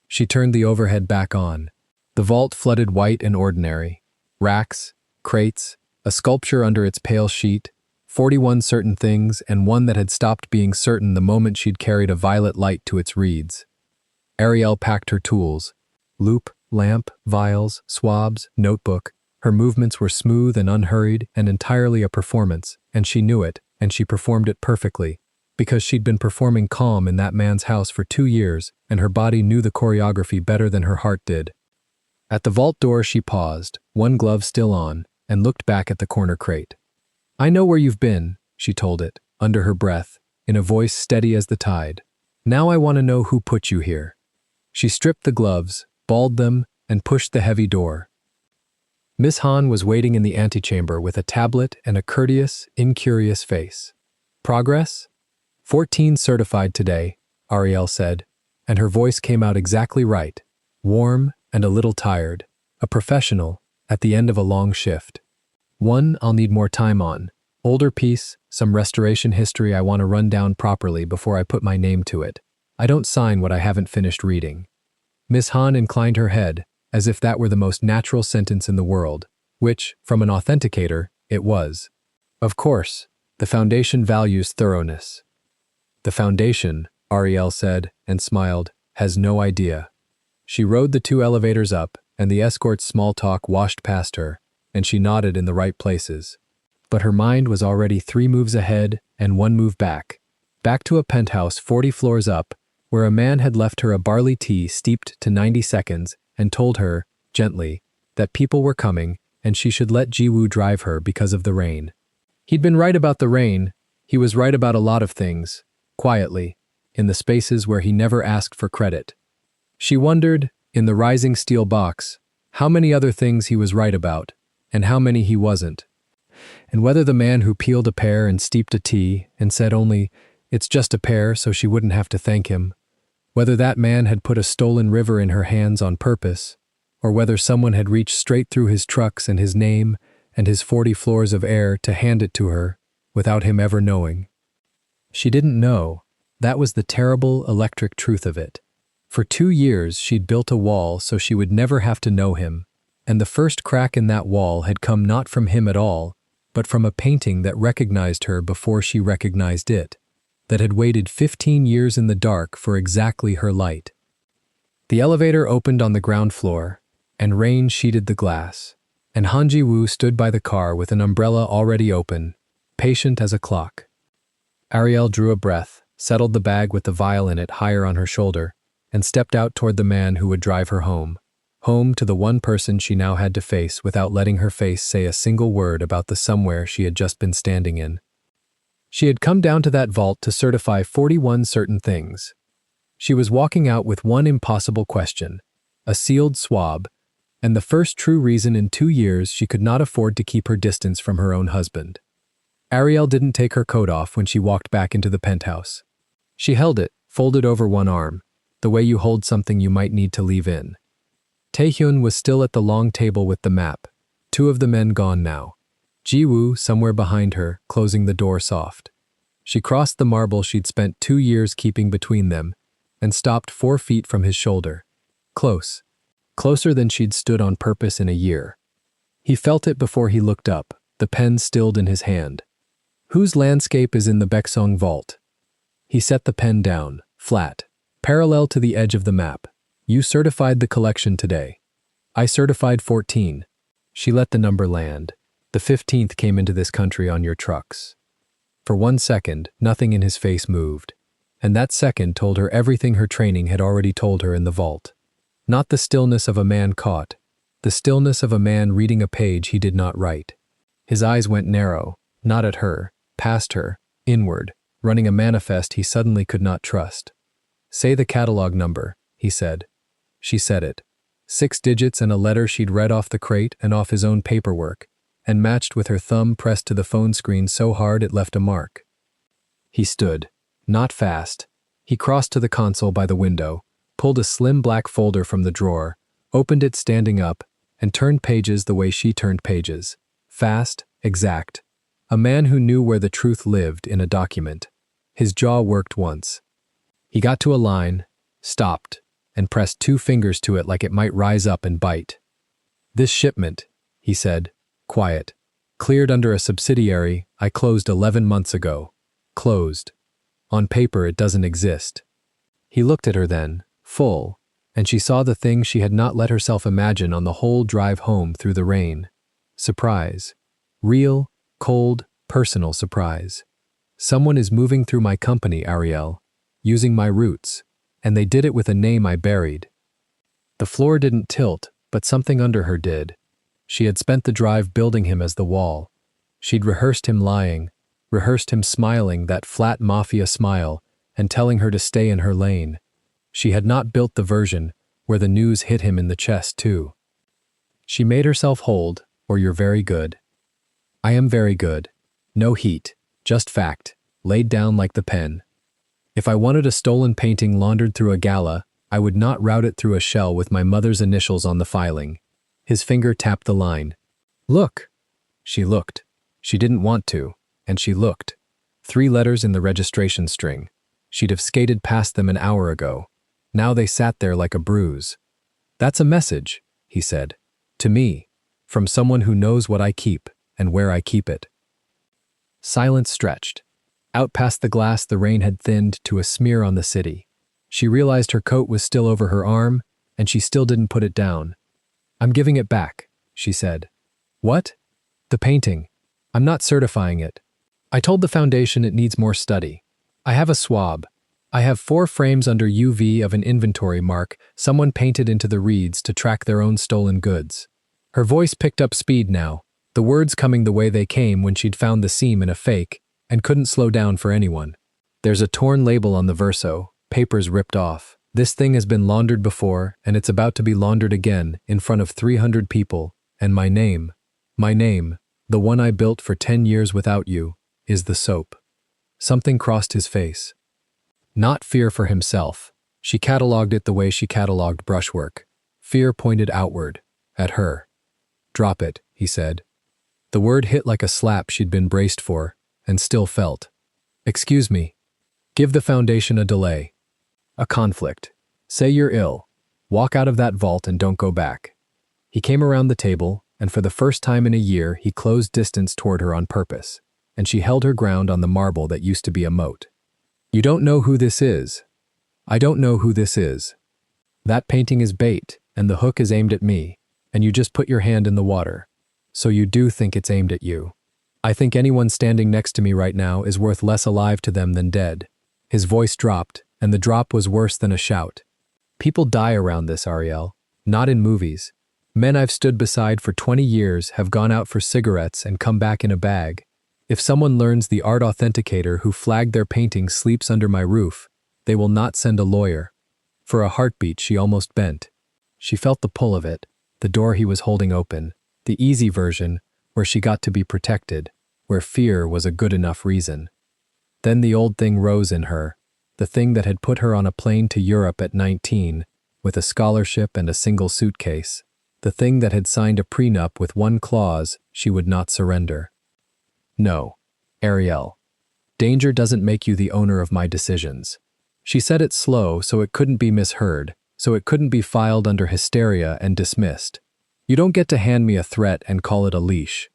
She turned the overhead back on. The vault flooded white and ordinary. Racks, crates, a sculpture under its pale sheet, 41 certain things and one that had stopped being certain the moment she'd carried a violet light to its reeds. Ariel packed her tools. Loop, lamp, vials, swabs, notebook. Her movements were smooth and unhurried and entirely a performance, and she knew it, and she performed it perfectly, because she'd been performing calm in that man's house for 2 years, and her body knew the choreography better than her heart did. At the vault door she paused, one glove still on, and looked back at the corner crate. "I know where you've been," she told it, under her breath, in a voice steady as the tide. "Now I want to know who put you here." She stripped the gloves, balled them, and pushed the heavy door. Miss Hahn was waiting in the antechamber with a tablet and a courteous, incurious face. "Progress? 14 certified today," Ariel said, and her voice came out exactly right, warm and a little tired, a professional at the end of a long shift. "1 I'll need more time on. Older piece, some restoration history I want to run down properly before I put my name to it. I don't sign what I haven't finished reading." Miss Hahn inclined her head, as if that were the most natural sentence in the world, which, from an authenticator, it was. "Of course, the Foundation values thoroughness." "The Foundation," Ariel said, and smiled, "has no idea." She rode the 2 elevators up, and the escort's small talk washed past her, and she nodded in the right places. But her mind was already 3 moves ahead and 1 move back to a penthouse 40 floors up, where a man had left her a barley tea steeped to 90 seconds and told her, gently, that people were coming and she should let Jiwoo drive her because of the rain. He'd been right about the rain. He was right about a lot of things, quietly, in the spaces where he never asked for credit. She wondered, in the rising steel box, how many other things he was right about, and how many he wasn't. And whether the man who peeled a pear and steeped a tea and said only, "It's just a pear," so she wouldn't have to thank him, whether that man had put a stolen river in her hands on purpose, or whether someone had reached straight through his trucks and his name and his 40 floors of air to hand it to her, without him ever knowing. She didn't know. That was the terrible, electric truth of it. For 2 years she'd built a wall so she would never have to know him, and the first crack in that wall had come not from him at all, but from a painting that recognized her before she recognized it, that had waited 15 years in the dark for exactly her light. The elevator opened on the ground floor, and rain sheeted the glass, and Han Ji-woo stood by the car with an umbrella already open, patient as a clock. Ariel drew a breath, settled the bag with the vial in it higher on her shoulder, and stepped out toward the man who would drive her home to the one person she now had to face without letting her face say a single word about the somewhere she had just been standing in. She had come down to that vault to certify 41 certain things. She was walking out with one impossible question, a sealed swab, and the first true reason in 2 years she could not afford to keep her distance from her own husband. Ariel didn't take her coat off when she walked back into the penthouse. She held it, folded over one arm, the way you hold something you might need to leave in. Taehyun was still at the long table with the map, 2 of the men gone now. Jiwoo somewhere behind her, closing the door soft. She crossed the marble she'd spent 2 years keeping between them, and stopped 4 feet from his shoulder. Close. Closer than she'd stood on purpose in a year. He felt it before he looked up, the pen stilled in his hand. "Whose landscape is in the Baeksong vault?" He set the pen down, flat, parallel to the edge of the map. "You certified the collection today." I certified 14. She let the number land. The 15th came into this country on your trucks. For 1 second, nothing in his face moved. And that second told her everything her training had already told her in the vault. Not the stillness of a man caught, the stillness of a man reading a page he did not write. His eyes went narrow, not at her, past her, inward, running a manifest he suddenly could not trust. Say the catalog number, he said. She said it. 6 digits and a letter she'd read off the crate and off his own paperwork, and matched with her thumb pressed to the phone screen so hard it left a mark. He stood, not fast. He crossed to the console by the window, pulled a slim black folder from the drawer, opened it standing up, and turned pages the way she turned pages. Fast, exact. A man who knew where the truth lived in a document. His jaw worked once. He got to a line, stopped, and pressed 2 fingers to it like it might rise up and bite. This shipment, he said, quiet, cleared under a subsidiary I closed 11 months ago. Closed. On paper it doesn't exist. He looked at her then, full, and she saw the thing she had not let herself imagine on the whole drive home through the rain. Surprise. Real, cold, personal surprise. Someone is moving through my company, Ariel, using my roots, and they did it with a name I buried. The floor didn't tilt, but something under her did. She had spent the drive building him as the wall. She'd rehearsed him lying, rehearsed him smiling that flat mafia smile and telling her to stay in her lane. She had not built the version where the news hit him in the chest too. She made herself hold, or you're very good. I am very good. No heat, just fact, laid down like the pen. If I wanted a stolen painting laundered through a Gala, I would not route it through a shell with my mother's initials on the filing. His finger tapped the line. Look. She looked. She didn't want to, and she looked. 3 letters in the registration string. She'd have skated past them an hour ago. Now they sat there like a bruise. That's a message, he said. To me. From someone who knows what I keep and where I keep it. Silence stretched. Out past the glass the rain had thinned to a smear on the city. She realized her coat was still over her arm, and she still didn't put it down. I'm giving it back, she said. What? The painting. I'm not certifying it. I told the foundation it needs more study. I have a swab. I have 4 frames under UV of an inventory mark someone painted into the reeds to track their own stolen goods. Her voice picked up speed now, the words coming the way they came when she'd found the seam in a fake and couldn't slow down for anyone. There's a torn label on the verso, papers ripped off. This thing has been laundered before, and it's about to be laundered again in front of 300 people, and my name, the one I built for 10 years without you, is the soap. Something crossed his face. Not fear for himself. She catalogued it the way she catalogued brushwork. Fear pointed outward, at her. Drop it, he said. The word hit like a slap she'd been braced for, and still felt. Excuse me. Give the foundation a delay. A conflict. Say you're ill. Walk out of that vault and don't go back. He came around the table, and for the first time in a year he closed distance toward her on purpose, and she held her ground on the marble that used to be a moat. You don't know who this is. I don't know who this is. That painting is bait, and the hook is aimed at me, and you just put your hand in the water. So you do think it's aimed at you. I think anyone standing next to me right now is worth less alive to them than dead. His voice dropped, and the drop was worse than a shout. People die around this, Ariel. Not in movies. Men I've stood beside for 20 years have gone out for cigarettes and come back in a bag. If someone learns the art authenticator who flagged their painting sleeps under my roof, they will not send a lawyer. For a heartbeat she almost bent. She felt the pull of it, the door he was holding open, the easy version, where she got to be protected, where fear was a good enough reason. Then the old thing rose in her, the thing that had put her on a plane to Europe at 19, with a scholarship and a single suitcase, the thing that had signed a prenup with one clause she would not surrender. No, Ariel. Danger doesn't make you the owner of my decisions. She said it slow so it couldn't be misheard, so it couldn't be filed under hysteria and dismissed. You don't get to hand me a threat and call it a leash.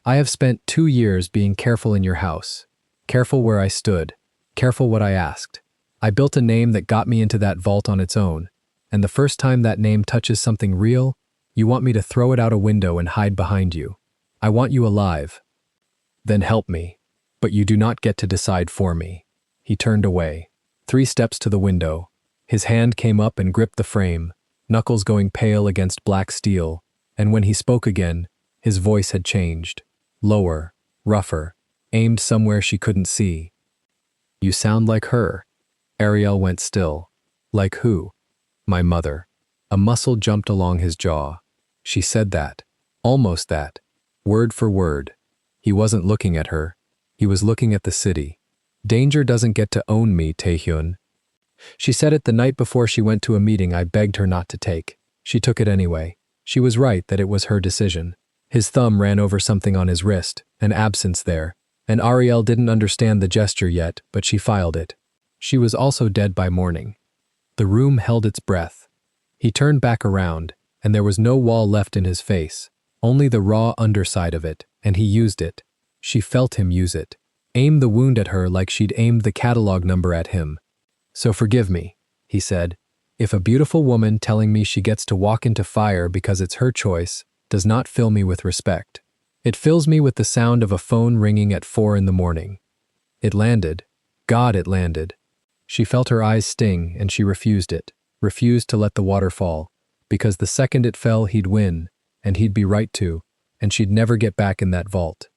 I have spent 2 years being careful in your house, careful where I stood, careful what I asked. I built a name that got me into that vault on its own, and the first time that name touches something real, You want me to throw it out a window and hide behind you. I want you alive. Then help me. But you do not get to decide for me. He turned away. 3 steps to the window. His hand came up and gripped the frame, knuckles going pale against black steel, and when he spoke again, his voice had changed. Lower, rougher, aimed somewhere she couldn't see. You sound like her. Ariel went still. Like who? My mother. A muscle jumped along his jaw. She said that. Almost that. Word for word. He wasn't looking at her. He was looking at the city. Danger doesn't get to own me, Taehyun. She said it the night before she went to a meeting I begged her not to take. She took it anyway. She was right that it was her decision. His thumb ran over something on his wrist, an absence there, and Ariel didn't understand the gesture yet, but she filed it. She was also dead by morning. The room held its breath. He turned back around, and there was no wall left in his face, only the raw underside of it, and he used it. She felt him use it. Aim the wound at her like she'd aimed the catalog number at him. So forgive me, he said, if a beautiful woman telling me she gets to walk into fire because it's her choice does not fill me with respect. It fills me with the sound of a phone ringing at 4 in the morning. It landed. God, it landed. She felt her eyes sting and she refused it, refused to let the water fall, because the second it fell he'd win, and he'd be right to, and she'd never get back in that vault.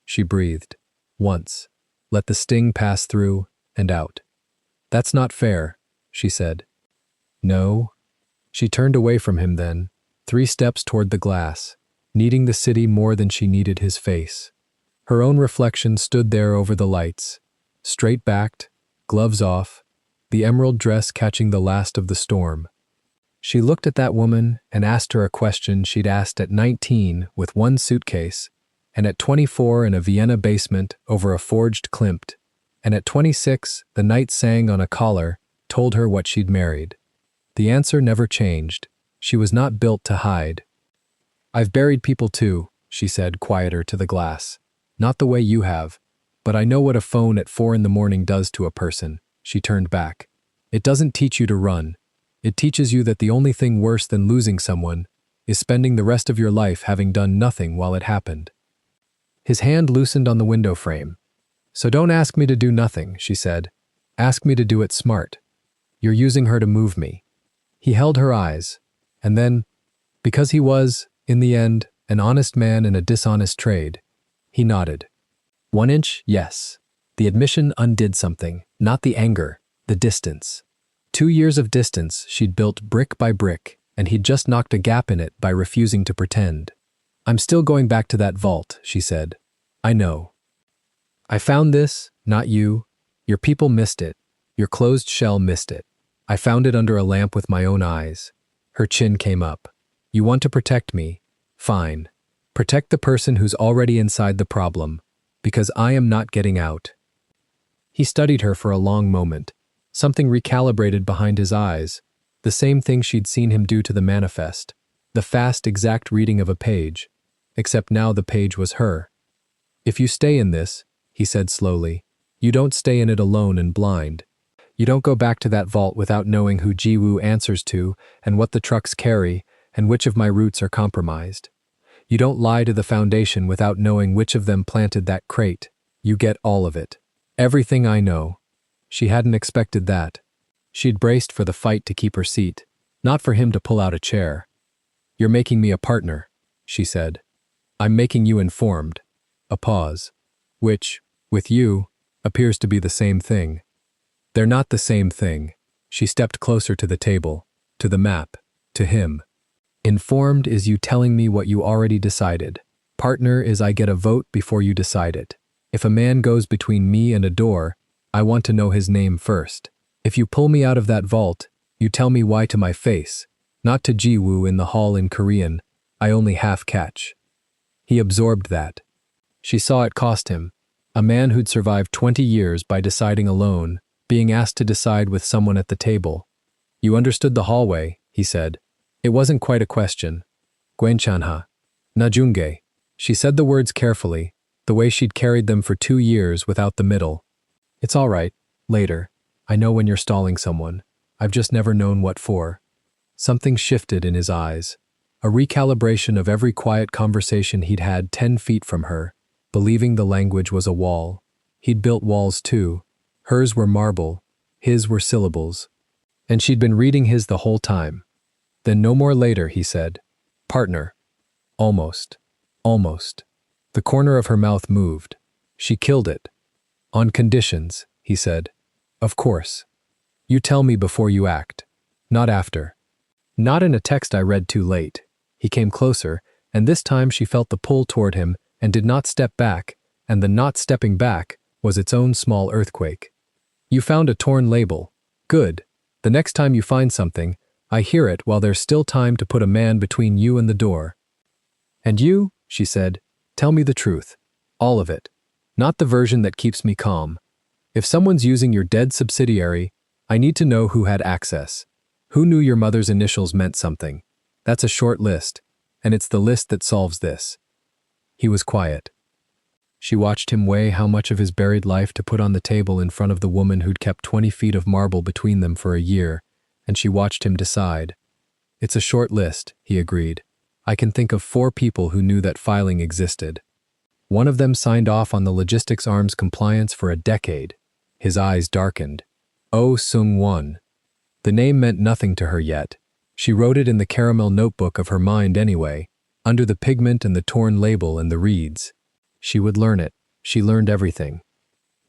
She breathed. Once. Let the sting pass through and out. That's not fair, she said. No. She turned away from him then, 3 steps toward the glass, needing the city more than she needed his face. Her own reflection stood there over the lights, straight-backed, gloves off, the emerald dress catching the last of the storm. She looked at that woman and asked her a question she'd asked at 19 with 1 suitcase, and at 24 in a Vienna basement over a forged Klimt, and at 26 the night sang on a collar told her what she'd married. The answer never changed. She was not built to hide. I've buried people too, she said, quieter to the glass. Not the way you have, but I know what a phone at 4 in the morning does to a person. She turned back. It doesn't teach you to run. It teaches you that the only thing worse than losing someone is spending the rest of your life having done nothing while it happened. His hand loosened on the window frame. So don't ask me to do nothing, she said. Ask me to do it smart. You're using her to move me. He held her eyes, and then, because he was, in the end, an honest man in a dishonest trade, he nodded. 1 inch, yes. The admission undid something, not the anger, the distance. 2 years of distance she'd built brick by brick, and he'd just knocked a gap in it by refusing to pretend. I'm still going back to that vault, she said. I know. I found this, not you. Your people missed it. Your closed shell missed it. I found it under a lamp with my own eyes. Her chin came up. You want to protect me? Fine. Protect the person who's already inside the problem, because I am not getting out. He studied her for a long moment. Something recalibrated behind his eyes, the same thing she'd seen him do to the manifest, the fast, exact reading of a page, except now the page was her. If you stay in this, he said slowly, you don't stay in it alone and blind. You don't go back to that vault without knowing who Jiwoo answers to and what the trucks carry and which of my roots are compromised. You don't lie to the Foundation without knowing which of them planted that crate. You get all of it. Everything I know. She hadn't expected that. She'd braced for the fight to keep her seat, not for him to pull out a chair. You're making me a partner, she said. I'm making you informed. A pause. Which, with you, appears to be the same thing. They're not the same thing. She stepped closer to the table, to the map, to him. Informed is you telling me what you already decided. Partner is I get a vote before you decide it. If a man goes between me and a door, I want to know his name first. If you pull me out of that vault, you tell me why to my face, not to Jiwoo in the hall in Korean, I only half catch. He absorbed that. She saw it cost him. A man who'd survived 20 years by deciding alone, being asked to decide with someone at the table. You understood the hallway, he said. It wasn't quite a question. Gwenchanha. Najunge. She said the words carefully, the way she'd carried them for 2 years without the middle. It's all right. Later. I know when you're stalling someone. I've just never known what for. Something shifted in his eyes. a recalibration of every quiet conversation he'd had 10 feet from her, believing the language was a wall. He'd built walls too. Hers were marble, his were syllables. And she'd been reading his the whole time. Then no more later, he said. Partner. Almost. Almost. The corner of her mouth moved. She killed it. On conditions, he said. Of course. You tell me before you act. Not after. Not in a text I read too late. He came closer, and this time she felt the pull toward him and did not step back, and the not stepping back was its own small earthquake. You found a torn label. Good. The next time you find something, I hear it while there's still time to put a man between you and the door. And you, she said, tell me the truth. All of it. Not the version that keeps me calm. If someone's using your dead subsidiary, I need to know who had access. Who knew your mother's initials meant something? That's a short list, and it's the list that solves this. He was quiet. She watched him weigh how much of his buried life to put on the table in front of the woman who'd kept 20 feet of marble between them for a year, and she watched him decide. It's a short list, he agreed. I can think of 4 people who knew that filing existed. One of them signed off on the logistics arms compliance for a decade. His eyes darkened. Oh Sung-won. The name meant nothing to her yet. She wrote it in the caramel notebook of her mind anyway, under the pigment and the torn label and the reeds. She would learn it. She learned everything.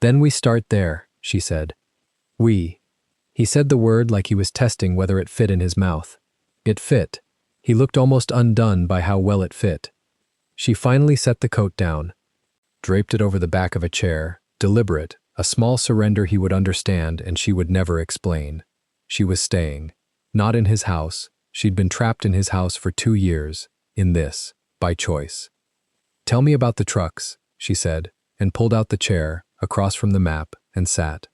Then we start there, she said. We. He said the word like he was testing whether it fit in his mouth. It fit. He looked almost undone by how well it fit. She finally set the coat down, draped it over the back of a chair, deliberate, a small surrender he would understand and she would never explain. She was staying. Not in his house. She'd been trapped in his house for 2 years. In this, by choice. Tell me about the trucks, she said, and pulled out the chair, across from the map, and sat.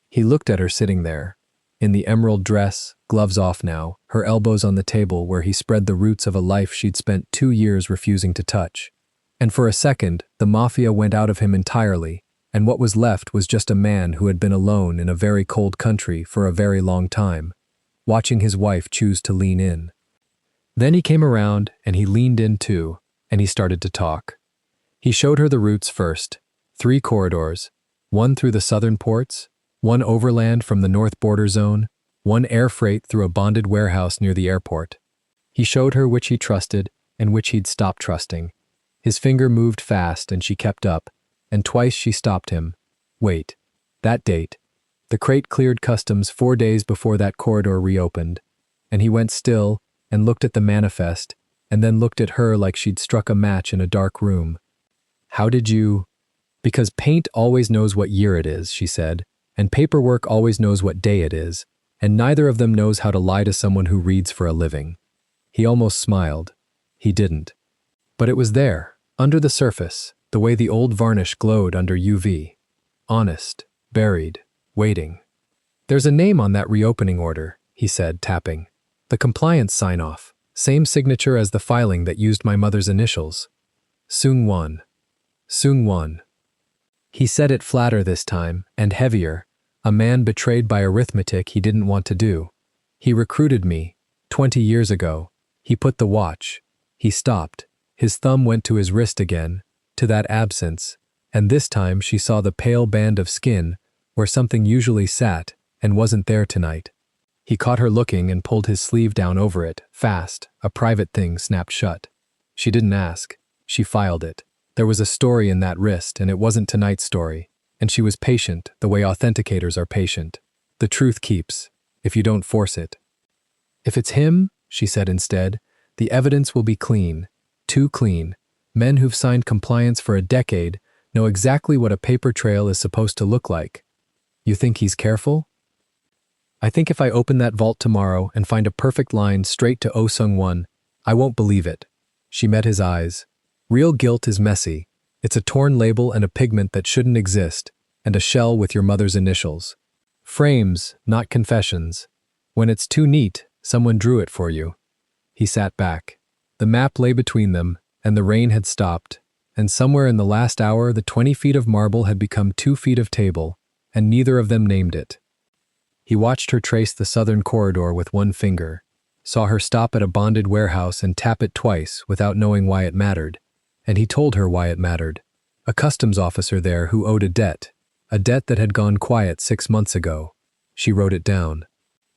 He looked at her sitting there, in the emerald dress, gloves off now, her elbows on the table where he spread the roots of a life she'd spent 2 years refusing to touch. And for a second, the mafia went out of him entirely, and what was left was just a man who had been alone in a very cold country for a very long time, watching his wife choose to lean in. Then he came around, and he leaned in too, and he started to talk. He showed her the routes first, 3 corridors, one through the southern ports, one overland from the north border zone, one air freight through a bonded warehouse near the airport. He showed her which he trusted and which he'd stopped trusting. His finger moved fast and she kept up, and twice she stopped him. Wait. That date. The crate cleared customs 4 days before that corridor reopened, and he went still and looked at the manifest, and then looked at her like she'd struck a match in a dark room. How did you? Because paint always knows what year it is, she said, and paperwork always knows what day it is, and neither of them knows how to lie to someone who reads for a living. He almost smiled. He didn't. But it was there, under the surface, the way the old varnish glowed under UV. Honest, buried, waiting. There's a name on that reopening order, he said, tapping. The compliance sign-off. Same signature as the filing that used my mother's initials. Sung-won. Sung-won. He said it flatter this time, and heavier, a man betrayed by arithmetic he didn't want to do. He recruited me, 20 years ago. He put the watch. He stopped. His thumb went to his wrist again, to that absence, and this time she saw the pale band of skin where something usually sat and wasn't there tonight. He caught her looking and pulled his sleeve down over it, fast, a private thing snapped shut. She didn't ask. She filed it. There was a story in that wrist, and it wasn't tonight's story, and she was patient, the way authenticators are patient. The truth keeps, if you don't force it. If it's him, she said instead, the evidence will be clean. Too clean. Men who've signed compliance for a decade know exactly what a paper trail is supposed to look like. You think he's careful? I think if I open that vault tomorrow and find a perfect line straight to Oh Sung-won, I won't believe it. She met his eyes. Real guilt is messy. It's a torn label and a pigment that shouldn't exist, and a shell with your mother's initials. Frames, not confessions. When it's too neat, someone drew it for you. He sat back. The map lay between them, and the rain had stopped, and somewhere in the last hour the 20 feet of marble had become 2 feet of table, and neither of them named it. He watched her trace the southern corridor with one finger, saw her stop at a bonded warehouse and tap it twice without knowing why it mattered. And he told her why it mattered. A customs officer there who owed a debt that had gone quiet 6 months ago. She wrote it down.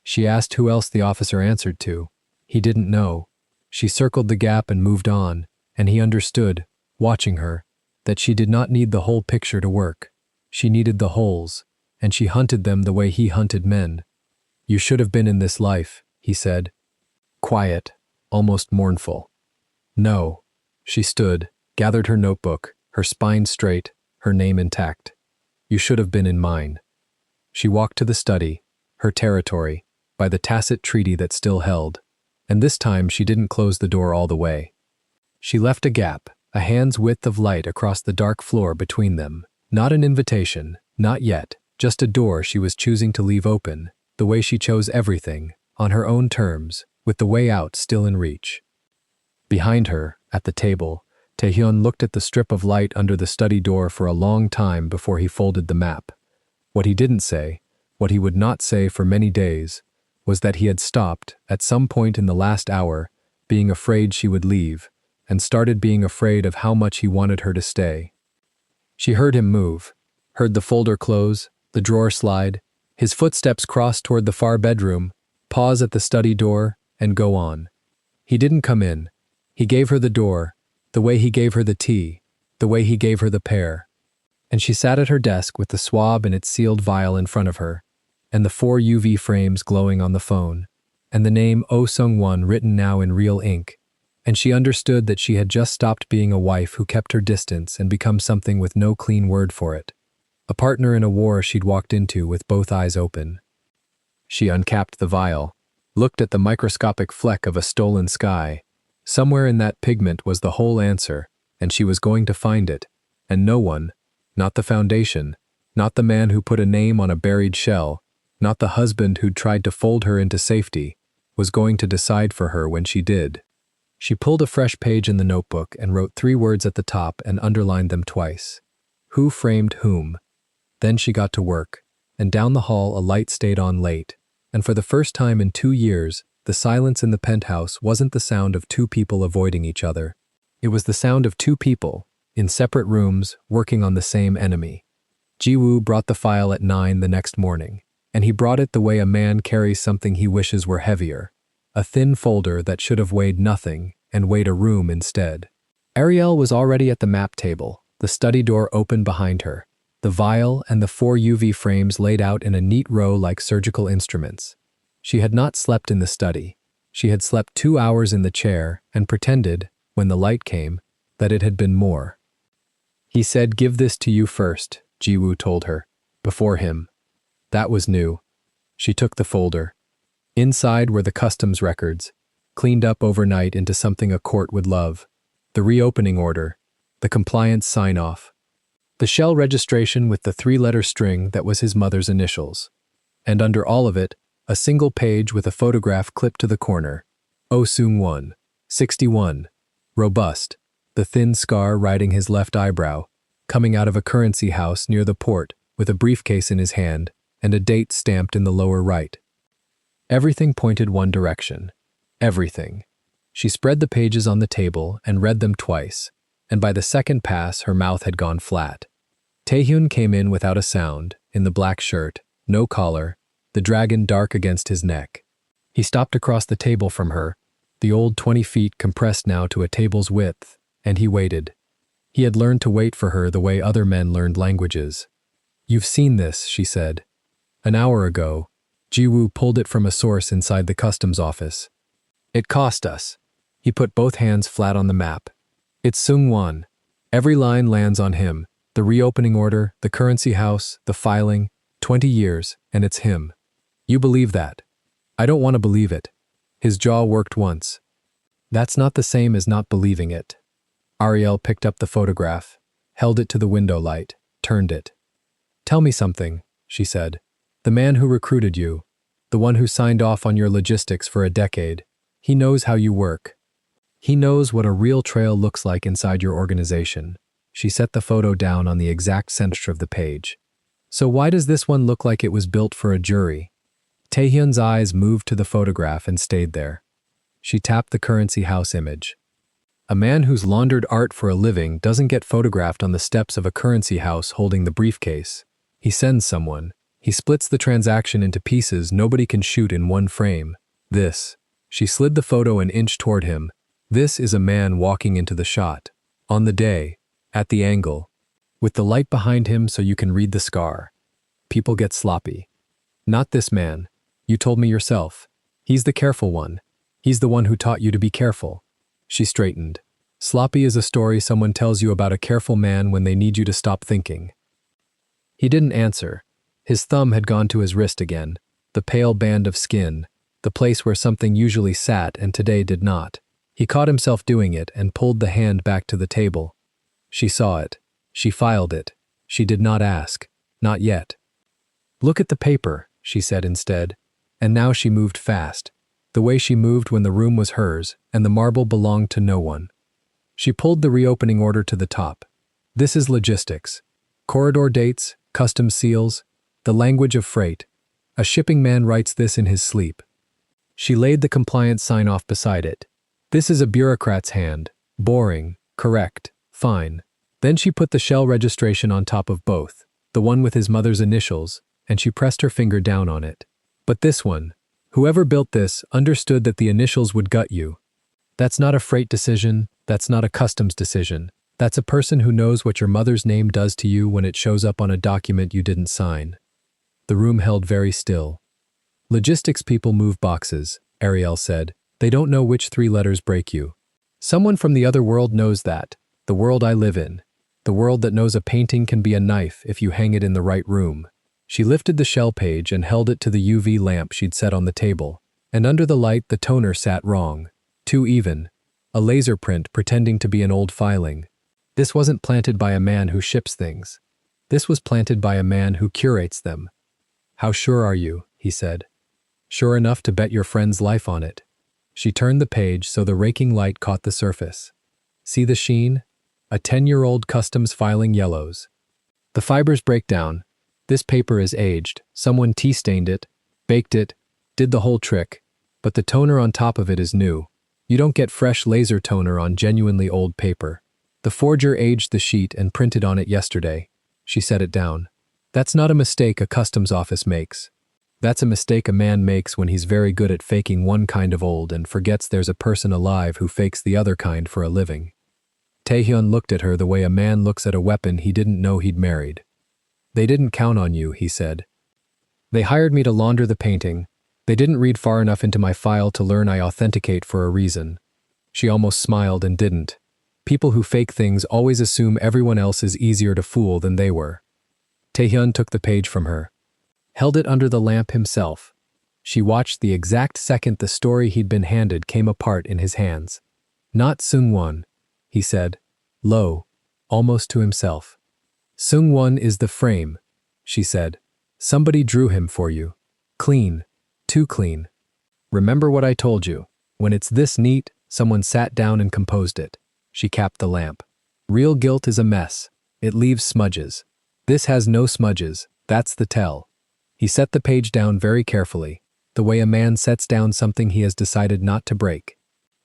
She asked who else the officer answered to. He didn't know. She circled the gap and moved on, and he understood, watching her, that she did not need the whole picture to work. She needed the holes, and she hunted them the way he hunted men. "You should have been in this life," he said. Quiet, almost mournful. "No." She stood, gathered her notebook, her spine straight, her name intact. "You should have been in mine." She walked to the study, her territory, by the tacit treaty that still held, and this time she didn't close the door all the way. She left a gap, a hand's width of light across the dark floor between them. Not an invitation, not yet, just a door she was choosing to leave open, the way she chose everything, on her own terms, with the way out still in reach. Behind her, at the table, Taehyun looked at the strip of light under the study door for a long time before he folded the map. What he didn't say, what he would not say for many days, was that he had stopped, at some point in the last hour, being afraid she would leave, and started being afraid of how much he wanted her to stay. She heard him move, heard the folder close, the drawer slide, his footsteps cross toward the far bedroom, pause at the study door, and go on. He didn't come in. He gave her the door, the way he gave her the tea, the way he gave her the pear. And she sat at her desk with the swab and its sealed vial in front of her, and the 4 UV frames glowing on the phone, and the name Oh Sung-won written now in real ink, and she understood that she had just stopped being a wife who kept her distance and become something with no clean word for it. A partner in a war she'd walked into with both eyes open. She uncapped the vial, looked at the microscopic fleck of a stolen sky. Somewhere in that pigment was the whole answer, and she was going to find it, and no one, not the Foundation, not the man who put a name on a buried shell, not the husband who'd tried to fold her into safety, was going to decide for her when she did. She pulled a fresh page in the notebook and wrote 3 words at the top and underlined them twice. Who framed whom? Then she got to work, and down the hall a light stayed on late, and for the first time in 2 years, the silence in the penthouse wasn't the sound of 2 people avoiding each other. It was the sound of 2 people, in separate rooms, working on the same enemy. Jiwoo brought the file at 9 the next morning, and he brought it the way a man carries something he wishes were heavier, a thin folder that should have weighed nothing and weighed a room instead. Ariel was already at the map table, the study door open behind her, the vial and the 4 UV frames laid out in a neat row like surgical instruments. She had not slept in the study. She had slept 2 hours in the chair and pretended, when the light came, that it had been more. He said, "Give this to you first," Jiwoo told her, before him. That was new. She took the folder. Inside were the customs records, cleaned up overnight into something a court would love, the reopening order, the compliance sign-off, the shell registration with the 3-letter string that was his mother's initials, and under all of it, a single page with a photograph clipped to the corner. Oh Sung-won, 61, robust, the thin scar riding his left eyebrow, coming out of a currency house near the port with a briefcase in his hand and a date stamped in the lower right. Everything pointed one direction. Everything. She spread the pages on the table and read them twice, and by the second pass her mouth had gone flat. Taehyun came in without a sound, in the black shirt, no collar, the dragon dark against his neck. He stopped across the table from her, the old 20 feet compressed now to a table's width, and he waited. He had learned to wait for her the way other men learned languages. "You've seen this," she said. "An hour ago." Jiwoo pulled it from a source inside the customs office. "It cost us." He put both hands flat on the map. "It's Sung-won. Every line lands on him. The reopening order, the currency house, the filing, 20 years, and it's him. You believe that?" "I don't want to believe it." His jaw worked once. "That's not the same as not believing it." Ariel picked up the photograph, held it to the window light, turned it. "Tell me something," she said. "The man who recruited you, the one who signed off on your logistics for a decade, he knows how you work. He knows what a real trail looks like inside your organization." She set the photo down on the exact center of the page. "So why does this one look like it was built for a jury?" Taehyun's eyes moved to the photograph and stayed there. She tapped the currency house image. A man who's laundered art for a living doesn't get photographed on the steps of a currency house holding the briefcase. He sends someone. He splits the transaction into pieces nobody can shoot in one frame. This. She slid the photo an inch toward him. This is a man walking into the shot. On the day. At the angle. With the light behind him so you can read the scar. People get sloppy. Not this man. You told me yourself. He's the careful one. He's the one who taught you to be careful. She straightened. Sloppy is a story someone tells you about a careful man when they need you to stop thinking. He didn't answer. His thumb had gone to his wrist again, the pale band of skin, the place where something usually sat and today did not. He caught himself doing it and pulled the hand back to the table. She saw it. She filed it. She did not ask. Not yet. Look at the paper, she said instead. And now she moved fast. The way she moved when the room was hers, and the marble belonged to no one. She pulled the reopening order to the top. This is logistics. Corridor dates, customs seals, the language of freight. A shipping man writes this in his sleep. She laid the compliance sign-off beside it. This is a bureaucrat's hand. Boring, correct, fine. Then she put the shell registration on top of both, the one with his mother's initials, and she pressed her finger down on it. But this one, whoever built this understood that the initials would gut you. That's not a freight decision, that's not a customs decision. That's a person who knows what your mother's name does to you when it shows up on a document you didn't sign. The room held very still. Logistics people move boxes, Ariel said. They don't know which 3 letters break you. Someone from the other world knows that. The world I live in. The world that knows a painting can be a knife if you hang it in the right room. She lifted the shell page and held it to the UV lamp she'd set on the table. And under the light, the toner sat wrong. Too even. A laser print pretending to be an old filing. This wasn't planted by a man who ships things. This was planted by a man who curates them. How sure are you? He said. Sure enough to bet your friend's life on it. She turned the page so the raking light caught the surface. See the sheen? A 10-year-old customs filing yellows. The fibers break down. This paper is aged. Someone tea-stained it, baked it, did the whole trick, but the toner on top of it is new. You don't get fresh laser toner on genuinely old paper. The forger aged the sheet and printed on it yesterday. She set it down. That's not a mistake a customs office makes. That's a mistake a man makes when he's very good at faking one kind of old and forgets there's a person alive who fakes the other kind for a living. Taehyun looked at her the way a man looks at a weapon he didn't know he'd married. They didn't count on you, he said. They hired me to launder the painting. They didn't read far enough into my file to learn I authenticate for a reason. She almost smiled and didn't. People who fake things always assume everyone else is easier to fool than they were. Taehyun took the page from her, held it under the lamp himself. She watched the exact second the story he'd been handed came apart in his hands. Not Seung-won, he said, low, almost to himself. Seung-won is the frame, she said. Somebody drew him for you. Clean. Too clean. Remember what I told you. When it's this neat, someone sat down and composed it. She capped the lamp. Real guilt is a mess. It leaves smudges. This has no smudges. That's the tell. He set the page down very carefully, the way a man sets down something he has decided not to break.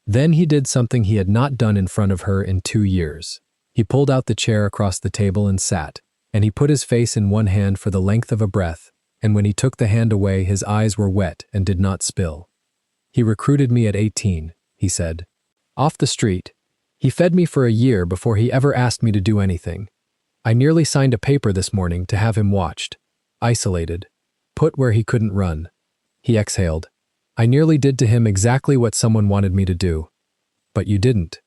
Then he did something he had not done in front of her in 2 years. He pulled out the chair across the table and sat, and he put his face in one hand for the length of a breath, and when he took the hand away, his eyes were wet and did not spill. He recruited me at 18, he said. Off the street. He fed me for a year before he ever asked me to do anything. I nearly signed a paper this morning to have him watched, isolated, put where he couldn't run. He exhaled. I nearly did to him exactly what someone wanted me to do. But you didn't.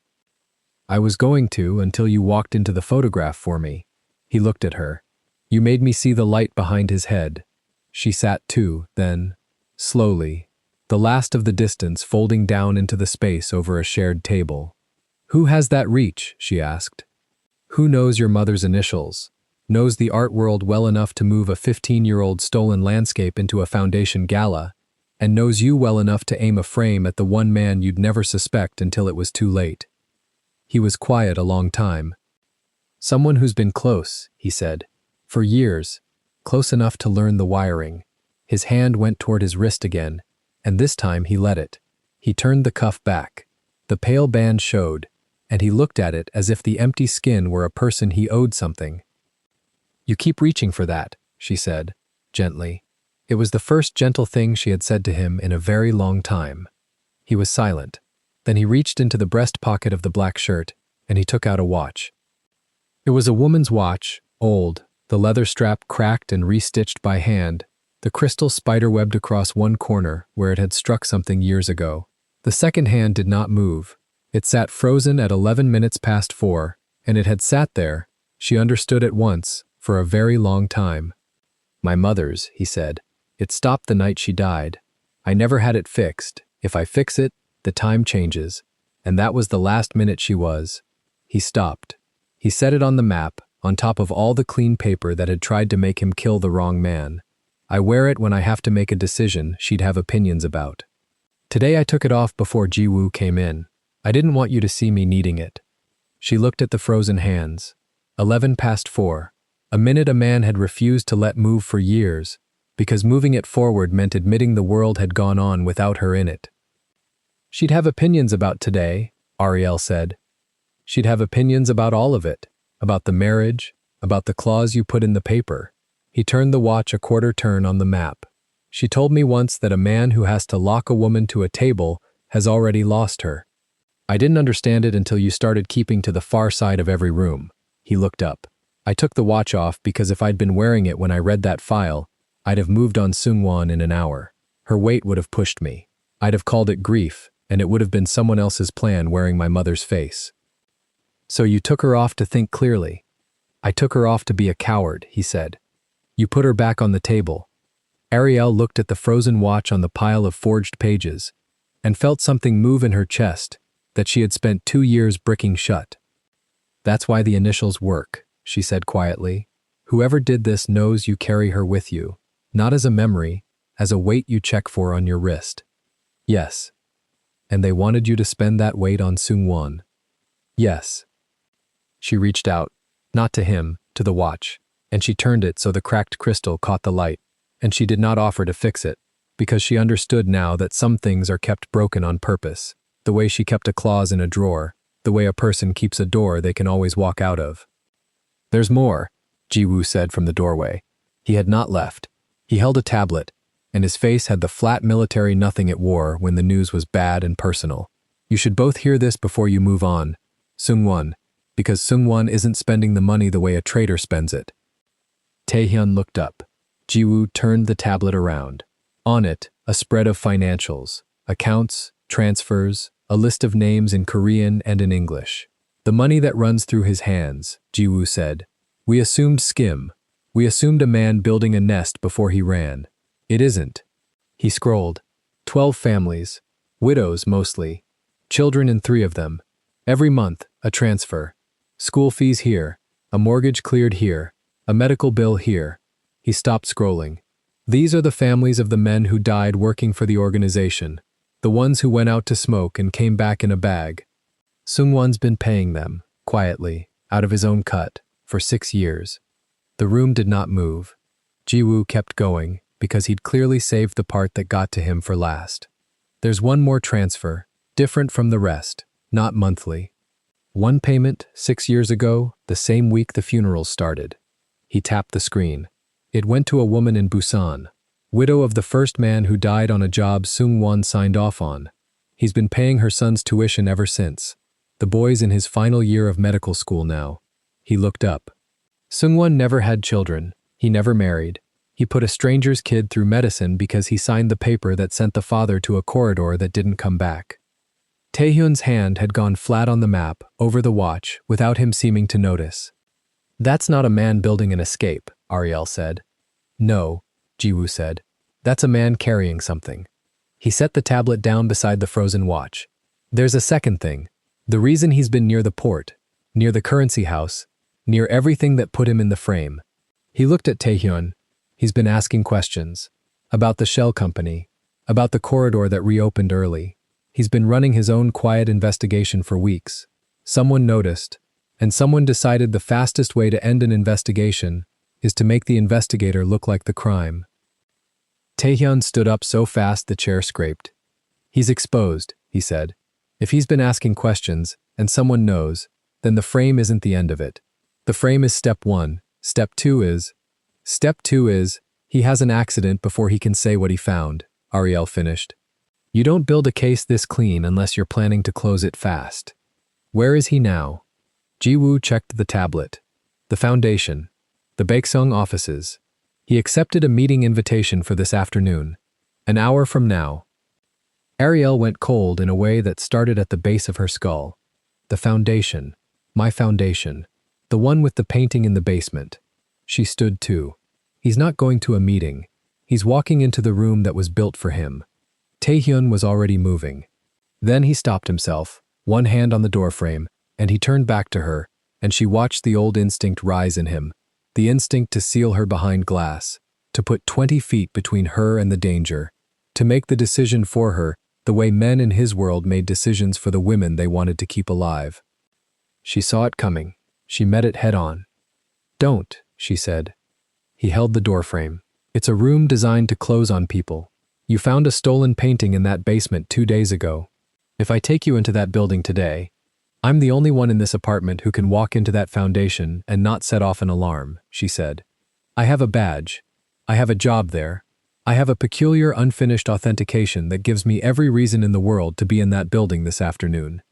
I was going to until you walked into the photograph for me. He looked at her. You made me see the light behind his head. She sat too, then, slowly, the last of the distance folding down into the space over a shared table. Who has that reach? She asked. Who knows your mother's initials? Knows the art world well enough to move a 15-year-old stolen landscape into a foundation gala, and knows you well enough to aim a frame at the one man you'd never suspect until it was too late. He was quiet a long time. Someone who's been close, he said, for years, close enough to learn the wiring. His hand went toward his wrist again, and this time he let it. He turned the cuff back. The pale band showed, and he looked at it as if the empty skin were a person he owed something. "You keep reaching for that," she said, gently. It was the first gentle thing she had said to him in a very long time. He was silent. Then he reached into the breast pocket of the black shirt, and he took out a watch. It was a woman's watch, old, the leather strap cracked and restitched by hand, the crystal spiderwebbed across one corner where it had struck something years ago. The second hand did not move. It sat frozen at 11 minutes past 4, and it had sat there, she understood at once, for a very long time. "My mother's," he said. "It stopped the night she died. I never had it fixed. If I fix it, the time changes. And that was the last minute she was." He stopped. He set it on the map, on top of all the clean paper that had tried to make him kill the wrong man. "I wear it when I have to make a decision she'd have opinions about. Today I took it off before Jiwoo came in. I didn't want you to see me needing it." She looked at the frozen hands. 11 past 4. A minute a man had refused to let move for years, because moving it forward meant admitting the world had gone on without her in it. "She'd have opinions about today," Ariel said. "She'd have opinions about all of it, about the marriage, about the clause you put in the paper." He turned the watch a quarter turn on the map. "She told me once that a man who has to lock a woman to a table has already lost her. I didn't understand it until you started keeping to the far side of every room." He looked up. "I took the watch off because if I'd been wearing it when I read that file, I'd have moved on Seungwon in an hour. Her weight would have pushed me. I'd have called it grief, and it would have been someone else's plan wearing my mother's face." "So you took her off to think clearly." "I took her off to be a coward," he said. "You put her back on the table." Ariel looked at the frozen watch on the pile of forged pages, and felt something move in her chest that she had spent 2 years bricking shut. "That's why the initials work," she said quietly. "Whoever did this knows you carry her with you, not as a memory, as a weight you check for on your wrist." "Yes." "And they wanted you to spend that weight on Seungwon." "Yes." She reached out, not to him, to the watch, and she turned it so the cracked crystal caught the light, and she did not offer to fix it, because she understood now that some things are kept broken on purpose, the way she kept a clause in a drawer, the way a person keeps a door they can always walk out of. "There's more," Jiwoo said from the doorway. He had not left. He held a tablet, and his face had the flat military nothing it wore when the news was bad and personal. "You should both hear this before you move on. Seungwon, because Seungwon isn't spending the money the way a trader spends it." Taehyun looked up. Jiwoo turned the tablet around. On it, a spread of financials, accounts, transfers, a list of names in Korean and in English. "The money that runs through his hands," Jiwoo said. "We assumed skim. We assumed a man building a nest before he ran. It isn't." He scrolled. 12 families, widows mostly, children in 3 of them. Every month, a transfer. School fees here, a mortgage cleared here, a medical bill here. He stopped scrolling. "These are the families of the men who died working for the organization, the ones who went out to smoke and came back in a bag. Seungwon's been paying them, quietly, out of his own cut, for 6 years. The room did not move. Jiwoo kept going, because he'd clearly saved the part that got to him for last. "There's one more transfer, different from the rest, not monthly. One payment, 6 years ago, the same week the funerals started." He tapped the screen. It went to a woman in Busan, widow of the first man who died on a job Seungwon signed off on. He's been paying her son's tuition ever since. The boy's in his final year of medical school now. He looked up. Seungwon never had children. He never married. He put a stranger's kid through medicine because he signed the paper that sent the father to a corridor that didn't come back. Taehyun's hand had gone flat on the map, over the watch, without him seeming to notice. "That's not a man building an escape," Ariel said. "No," Jiwoo said. "That's a man carrying something." He set the tablet down beside the frozen watch. "There's a second thing. The reason he's been near the port, near the currency house, near everything that put him in the frame." He looked at Taehyun. "He's been asking questions. About the shell company. About the corridor that reopened early. He's been running his own quiet investigation for weeks. Someone noticed, and someone decided the fastest way to end an investigation is to make the investigator look like the crime." Taehyun stood up so fast the chair scraped. "He's exposed," he said. If he's been asking questions, and someone knows, then the frame isn't the end of it. The frame is step one. Step two is, he has an accident before he can say what he found, Ariel finished. You don't build a case this clean unless you're planning to close it fast. Where is he now? Jiwoo checked the tablet. The foundation. The Baeksung offices. He accepted a meeting invitation for this afternoon. An hour from now. Ariel went cold in a way that started at the base of her skull. The foundation. My foundation. The one with the painting in the basement. She stood too. He's not going to a meeting. He's walking into the room that was built for him. Taehyun was already moving. Then he stopped himself, one hand on the doorframe, and he turned back to her, and she watched the old instinct rise in him, the instinct to seal her behind glass, to put 20 feet between her and the danger, to make the decision for her the way men in his world made decisions for the women they wanted to keep alive. She saw it coming. She met it head on. Don't, she said. He held the doorframe. It's a room designed to close on people. You found a stolen painting in that basement 2 days ago. If I take you into that building today, I'm the only one in this apartment who can walk into that foundation and not set off an alarm, she said. I have a badge. I have a job there. I have a peculiar unfinished authentication that gives me every reason in the world to be in that building this afternoon.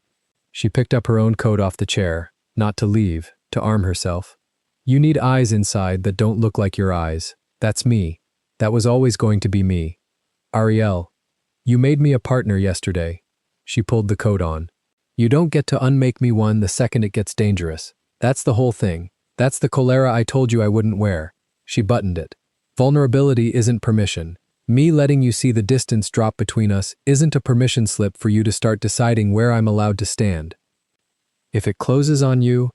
She picked up her own coat off the chair, not to leave, to arm herself. You need eyes inside that don't look like your eyes. That's me. That was always going to be me. Ariel, you made me a partner yesterday. She pulled the coat on. You don't get to unmake me one the second it gets dangerous. That's the whole thing. That's the cholera I told you I wouldn't wear. She buttoned it. Vulnerability isn't permission. Me letting you see the distance drop between us isn't a permission slip for you to start deciding where I'm allowed to stand. If it closes on you,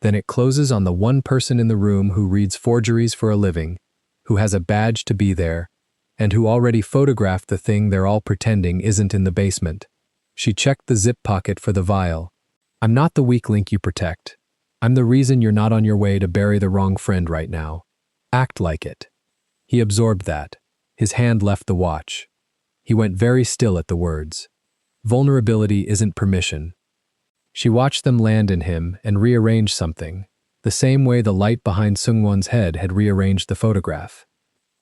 then it closes on the one person in the room who reads forgeries for a living, who has a badge to be there, and who already photographed the thing they're all pretending isn't in the basement. She checked the zip pocket for the vial. I'm not the weak link you protect. I'm the reason you're not on your way to bury the wrong friend right now. Act like it. He absorbed that. His hand left the watch. He went very still at the words. Vulnerability isn't permission. She watched them land in him and rearrange something, the same way the light behind Seungwon's head had rearranged the photograph.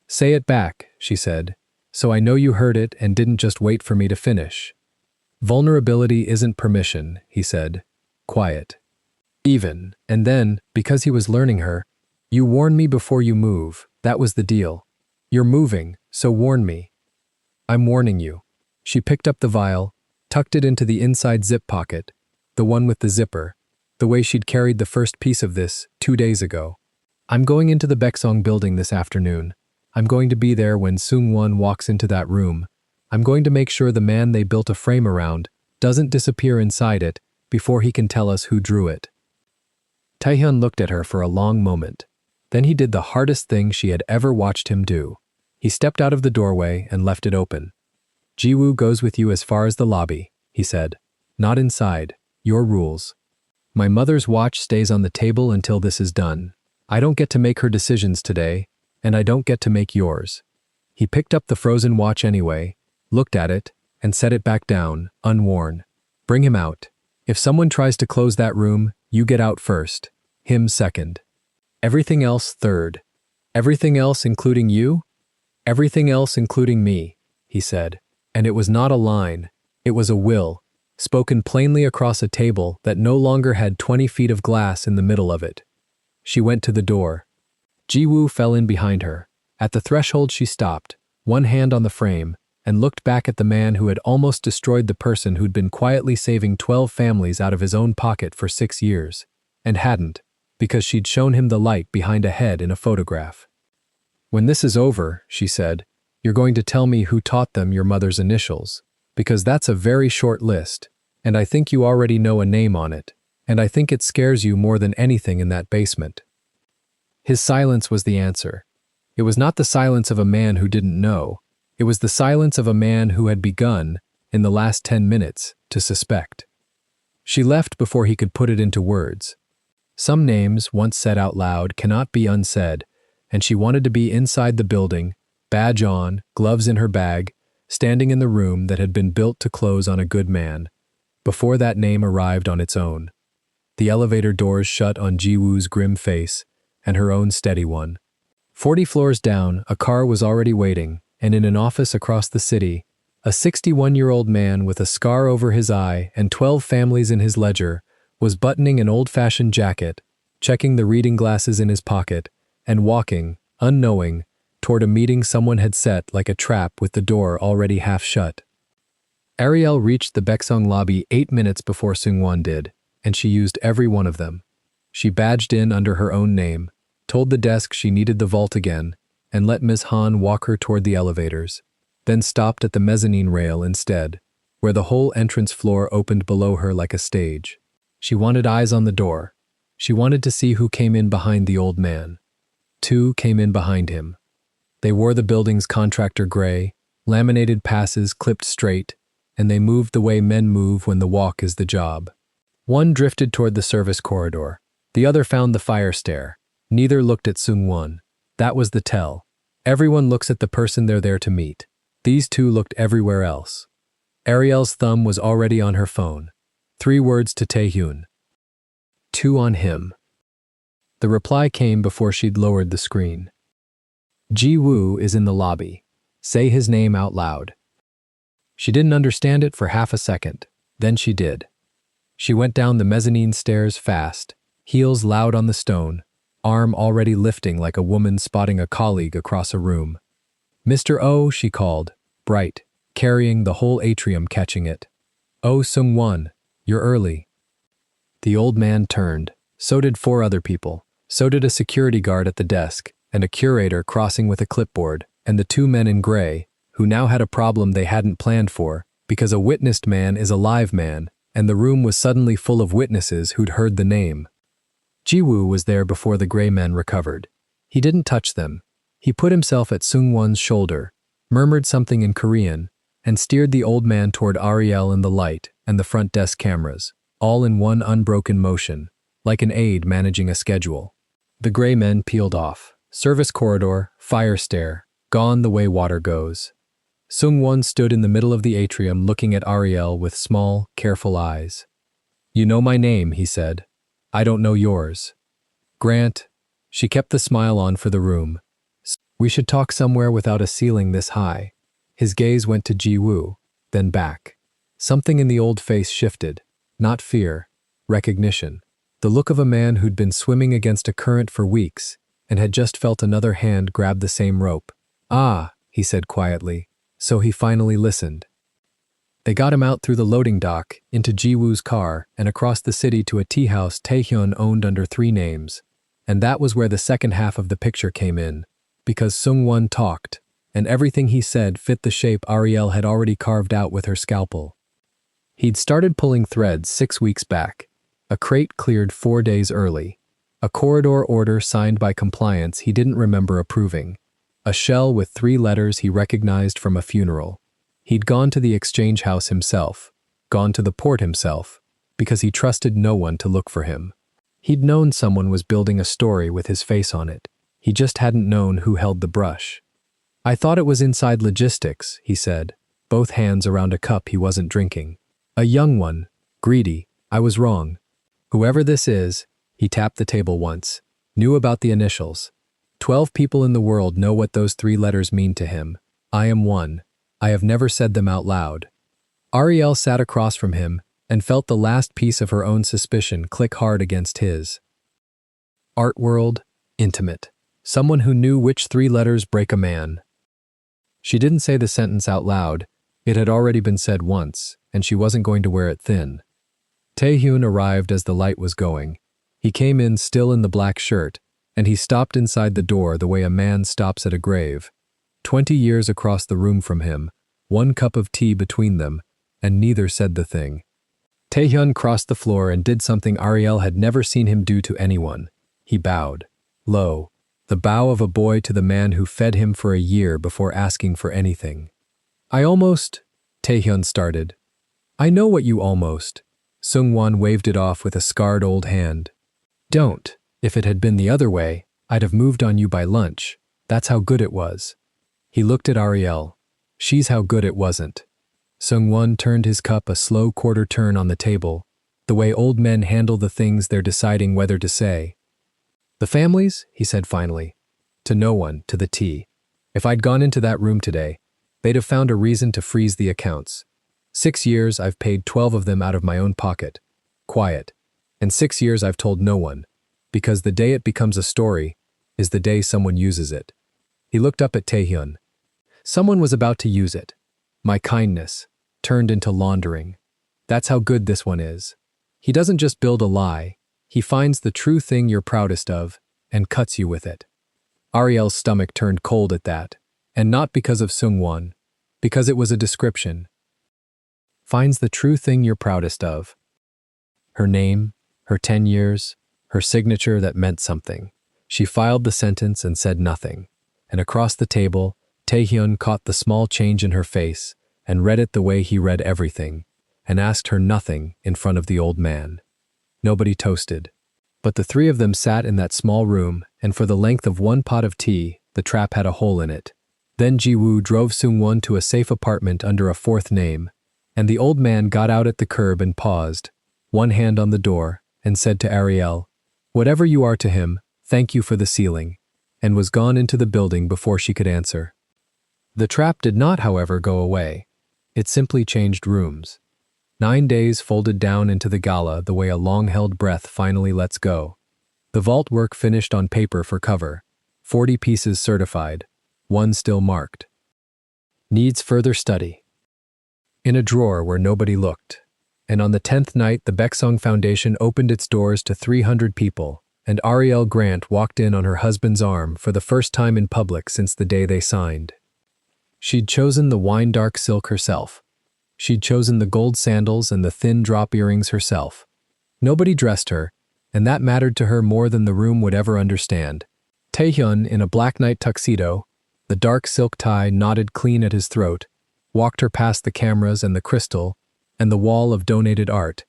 Say it back, she said, so I know you heard it and didn't just wait for me to finish. Vulnerability isn't permission, he said, quiet. Even, and then, because he was learning her, you warn me before you move, that was the deal. You're moving, so warn me. I'm warning you. She picked up the vial, tucked it into the inside zip pocket, the one with the zipper, the way she'd carried the first piece of this 2 days ago. I'm going into the Baeksung building this afternoon. I'm going to be there when Seungwon walks into that room. I'm going to make sure the man they built a frame around doesn't disappear inside it before he can tell us who drew it. Taehyun looked at her for a long moment. Then he did the hardest thing she had ever watched him do. He stepped out of the doorway and left it open. Jiwoo goes with you as far as the lobby, he said. Not inside. Your rules. My mother's watch stays on the table until this is done. I don't get to make her decisions today, and I don't get to make yours. He picked up the frozen watch anyway, looked at it, and set it back down, unworn. Bring him out. If someone tries to close that room, you get out first. Him second. Everything else third. Everything else including you? Everything else including me, he said. And it was not a line. It was a will, spoken plainly across a table that no longer had 20 feet of glass in the middle of it. She went to the door. Jiwoo fell in behind her. At the threshold she stopped, one hand on the frame, and looked back at the man who had almost destroyed the person who'd been quietly saving 12 families out of his own pocket for 6 years, and hadn't, because she'd shown him the light behind a head in a photograph. When this is over, she said, you're going to tell me who taught them your mother's initials, because that's a very short list, and I think you already know a name on it, and I think it scares you more than anything in that basement. His silence was the answer. It was not the silence of a man who didn't know. It was the silence of a man who had begun, in the last 10 minutes, to suspect. She left before he could put it into words. Some names, once said out loud, cannot be unsaid, and she wanted to be inside the building, badge on, gloves in her bag, standing in the room that had been built to close on a good man, before that name arrived on its own. The elevator doors shut on Ji-woo's grim face and her own steady one. 40 floors down, a car was already waiting, and in an office across the city, a 61-year-old man with a scar over his eye and 12 families in his ledger was buttoning an old-fashioned jacket, checking the reading glasses in his pocket, and walking, unknowing, toward a meeting someone had set like a trap with the door already half shut. Ariel reached the Baeksung lobby 8 minutes before Seungwon did, and she used every one of them. She badged in under her own name, told the desk she needed the vault again, and let Ms. Han walk her toward the elevators, then stopped at the mezzanine rail instead, where the whole entrance floor opened below her like a stage. She wanted eyes on the door. She wanted to see who came in behind the old man. 2 came in behind him. They wore the building's contractor gray, laminated passes clipped straight, and they moved the way men move when the walk is the job. 1 drifted toward the service corridor. The other found the fire stair. Neither looked at Seungwon. That was the tell. Everyone looks at the person they're there to meet. These 2 looked everywhere else. Ariel's thumb was already on her phone. 3 words to Taehyun. 2 on him. The reply came before she'd lowered the screen. Ji-woo is in the lobby. Say his name out loud. She didn't understand it for half a second. Then she did. She went down the mezzanine stairs fast, heels loud on the stone, arm already lifting like a woman spotting a colleague across a room. "Mr. Oh," she called, bright, carrying the whole atrium catching it. "Oh, Seungwon, you're early." The old man turned. So did 4 other people. So did a security guard at the desk, and a curator crossing with a clipboard, and the 2 men in gray, who now had a problem they hadn't planned for, because a witnessed man is a live man, and the room was suddenly full of witnesses who'd heard the name. Ji-woo was there before the gray men recovered. He didn't touch them. He put himself at Seungwon's shoulder, murmured something in Korean, and steered the old man toward Ariel and the light and the front desk cameras, all in one unbroken motion, like an aide managing a schedule. The gray men peeled off. Service corridor, fire stair, gone the way water goes. Seungwon stood in the middle of the atrium looking at Ariel with small, careful eyes. "You know my name," he said. "I don't know yours." "Grant." She kept the smile on for the room. "We should talk somewhere without a ceiling this high." His gaze went to Ji-woo, then back. Something in the old face shifted. Not fear, recognition. The look of a man who'd been swimming against a current for weeks and had just felt another hand grab the same rope. "Ah," he said quietly. So he finally listened. They got him out through the loading dock, into Ji-woo's car, and across the city to a tea house Taehyun owned under 3 names. And that was where the second half of the picture came in, because Seungwon talked, and everything he said fit the shape Ariel had already carved out with her scalpel. He'd started pulling threads 6 weeks back. A crate cleared 4 days early. A corridor order signed by compliance he didn't remember approving. A shell with 3 letters he recognized from a funeral. He'd gone to the exchange house himself, gone to the port himself, because he trusted no one to look for him. He'd known someone was building a story with his face on it. He just hadn't known who held the brush. "I thought it was inside logistics," he said, both hands around a cup he wasn't drinking. "A young one, greedy. I was wrong. Whoever this is," he tapped the table once, "knew about the initials. 12 people in the world know what those 3 letters mean to him. I am one. I have never said them out loud." Ariel sat across from him and felt the last piece of her own suspicion click hard against his. Art world, intimate. Someone who knew which 3 letters break a man. She didn't say the sentence out loud. It had already been said once, and she wasn't going to wear it thin. Taehyun arrived as the light was going. He came in still in the black shirt, and he stopped inside the door the way a man stops at a grave. 20 years across the room from him, 1 cup of tea between them, and neither said the thing. Taehyun crossed the floor and did something Ariel had never seen him do to anyone. He bowed. Low. The bow of a boy to the man who fed him for a year before asking for anything. "I almost," Taehyun started. "I know what you almost." Seungwon waved it off with a scarred old hand. "Don't. If it had been the other way, I'd have moved on you by lunch. That's how good it was." He looked at Ariel. She's how good it wasn't. Seung-won turned his cup a slow quarter turn on the table, the way old men handle the things they're deciding whether to say. The families, he said finally. To no one, to the tea. If I'd gone into that room today, they'd have found a reason to freeze the accounts. 6 years I've paid 12 of them out of my own pocket. Quiet. And 6 years I've told no one. Because the day it becomes a story is the day someone uses it. He looked up at Taehyun. Someone was about to use it. My kindness turned into laundering. That's how good this one is. He doesn't just build a lie. He finds the true thing you're proudest of and cuts you with it. Ariel's stomach turned cold at that, and not because of Seung-won, because it was a description. Finds the true thing you're proudest of. Her name, her 10 years, her signature that meant something. She filed the sentence and said nothing, and across the table, Taehyun caught the small change in her face and read it the way he read everything, and asked her nothing in front of the old man. Nobody toasted. But the three of them sat in that small room, and for the length of one pot of tea, the trap had a hole in it. Then Ji-woo drove Seung-won to a safe apartment under a fourth name, and the old man got out at the curb and paused, one hand on the door, and said to Ariel, "Whatever you are to him, thank you for the ceiling," and was gone into the building before she could answer. The trap did not, however, go away. It simply changed rooms. 9 days folded down into the Gala the way a long-held breath finally lets go. The vault work finished on paper for cover, 40 pieces certified, one still marked. Needs further study. In a drawer where nobody looked. And on the 10th night, the Baeksong Foundation opened its doors to 300 people, and Ariel Grant walked in on her husband's arm for the first time in public since the day they signed. She'd chosen the wine-dark silk herself. She'd chosen the gold sandals and the thin drop earrings herself. Nobody dressed her, and that mattered to her more than the room would ever understand. Taehyun, in a black night tuxedo, the dark silk tie knotted clean at his throat, walked her past the cameras and the crystal and the wall of donated art,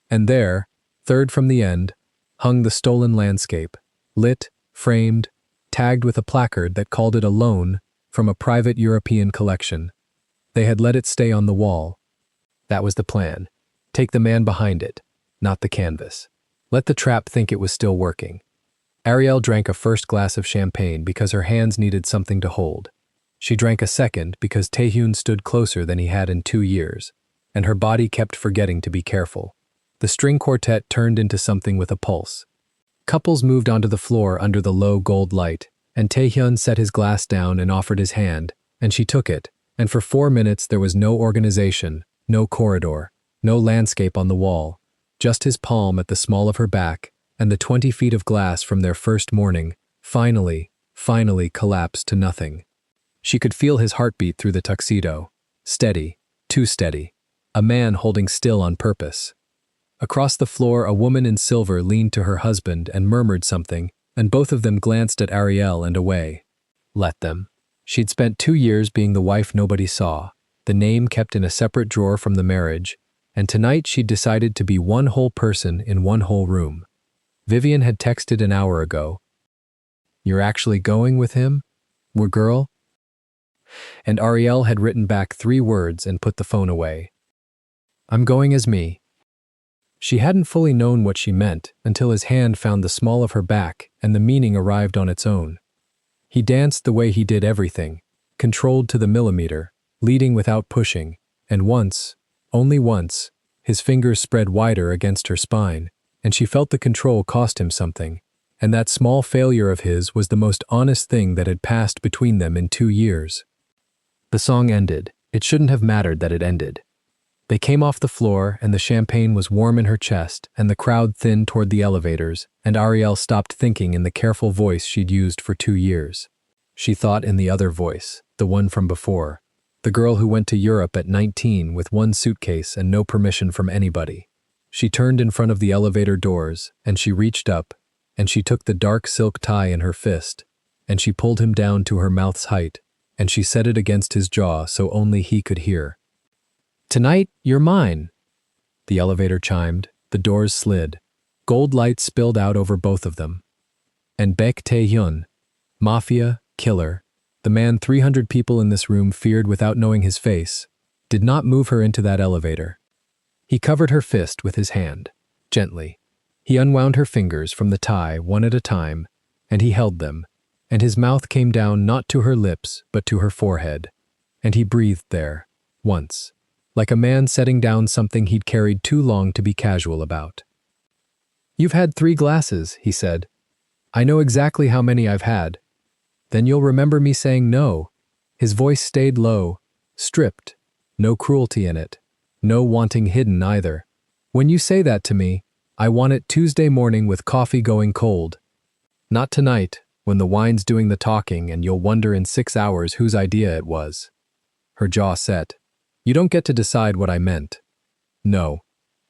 and there, third from the end, hung the stolen landscape, lit, framed, tagged with a placard that called it a loan from a private European collection. They had let it stay on the wall. That was the plan. Take the man behind it, not the canvas. Let the trap think it was still working. Ariel drank a first glass of champagne because her hands needed something to hold. She drank a second because Taehyun stood closer than he had in 2 years, and her body kept forgetting to be careful. The string quartet turned into something with a pulse. Couples moved onto the floor under the low gold light, and Taehyun set his glass down and offered his hand, and she took it, and for 4 minutes there was no organization, no corridor, no landscape on the wall, just his palm at the small of her back, and the 20 feet of glass from their first morning, finally collapsed to nothing. She could feel his heartbeat through the tuxedo. Steady, too steady. A man holding still on purpose. Across the floor, a woman in silver leaned to her husband and murmured something, and both of them glanced at Ariel and away. Let them. She'd spent 2 years being the wife nobody saw, the name kept in a separate drawer from the marriage, and tonight she'd decided to be one whole person in one whole room. Vivian had texted an hour ago. "You're actually going with him? We're girl?" And Ariel had written back 3 words and put the phone away. "I'm going as me." She hadn't fully known what she meant until his hand found the small of her back and the meaning arrived on its own. He danced the way he did everything, controlled to the millimeter, leading without pushing, and once, only once, his fingers spread wider against her spine, and she felt the control cost him something, and that small failure of his was the most honest thing that had passed between them in 2 years. The song ended. It shouldn't have mattered that it ended. They came off the floor, and the champagne was warm in her chest, and the crowd thinned toward the elevators, and Ariel stopped thinking in the careful voice she'd used for 2 years. She thought in the other voice, the one from before, the girl who went to Europe at 19 with 1 suitcase and no permission from anybody. She turned in front of the elevator doors, and she reached up, and she took the dark silk tie in her fist, and she pulled him down to her mouth's height, and she set it against his jaw so only he could hear. "Tonight, you're mine." The elevator chimed, the doors slid. Gold light spilled out over both of them. And Baek Tae-hyun, mafia, killer, the man 300 people in this room feared without knowing his face, did not move her into that elevator. He covered her fist with his hand, gently. He unwound her fingers from the tie one at a time, and he held them, and his mouth came down not to her lips but to her forehead, and he breathed there, once, like a man setting down something he'd carried too long to be casual about. "You've had 3 glasses," he said. "I know exactly how many I've had. Then you'll remember me saying no." His voice stayed low, stripped, no cruelty in it, no wanting hidden either. "When you say that to me, I want it Tuesday morning with coffee going cold. Not tonight, when the wine's doing the talking and you'll wonder in 6 hours whose idea it was." Her jaw set. "You don't get to decide what I meant." "No."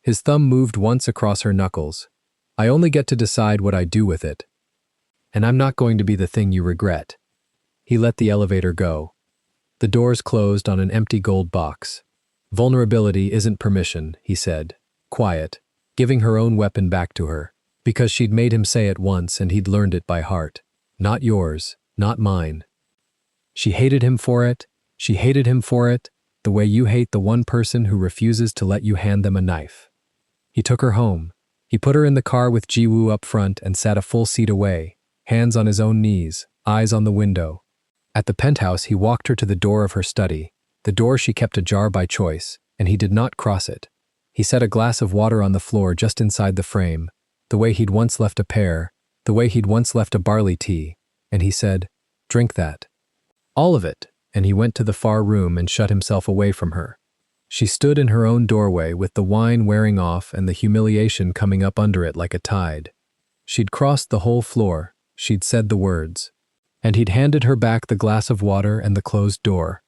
His thumb moved once across her knuckles. "I only get to decide what I do with it. And I'm not going to be the thing you regret." He let the elevator go. The doors closed on an empty gold box. "Vulnerability isn't permission," he said, quiet, giving her own weapon back to her, because she'd made him say it once and he'd learned it by heart. "Not yours, not mine." She hated him for it. She hated him for it, the way you hate the one person who refuses to let you hand them a knife. He took her home. He put her in the car with Jiwoo up front and sat a full seat away, hands on his own knees, eyes on the window. At the penthouse, he walked her to the door of her study, the door she kept ajar by choice, and he did not cross it. He set a glass of water on the floor just inside the frame, the way he'd once left a pear, the way he'd once left a barley tea, and he said, "Drink that." All of it, and he went to the far room and shut himself away from her. She stood in her own doorway with the wine wearing off and the humiliation coming up under it like a tide. She'd crossed the whole floor, she'd said the words, and he'd handed her back the glass of water and the closed door.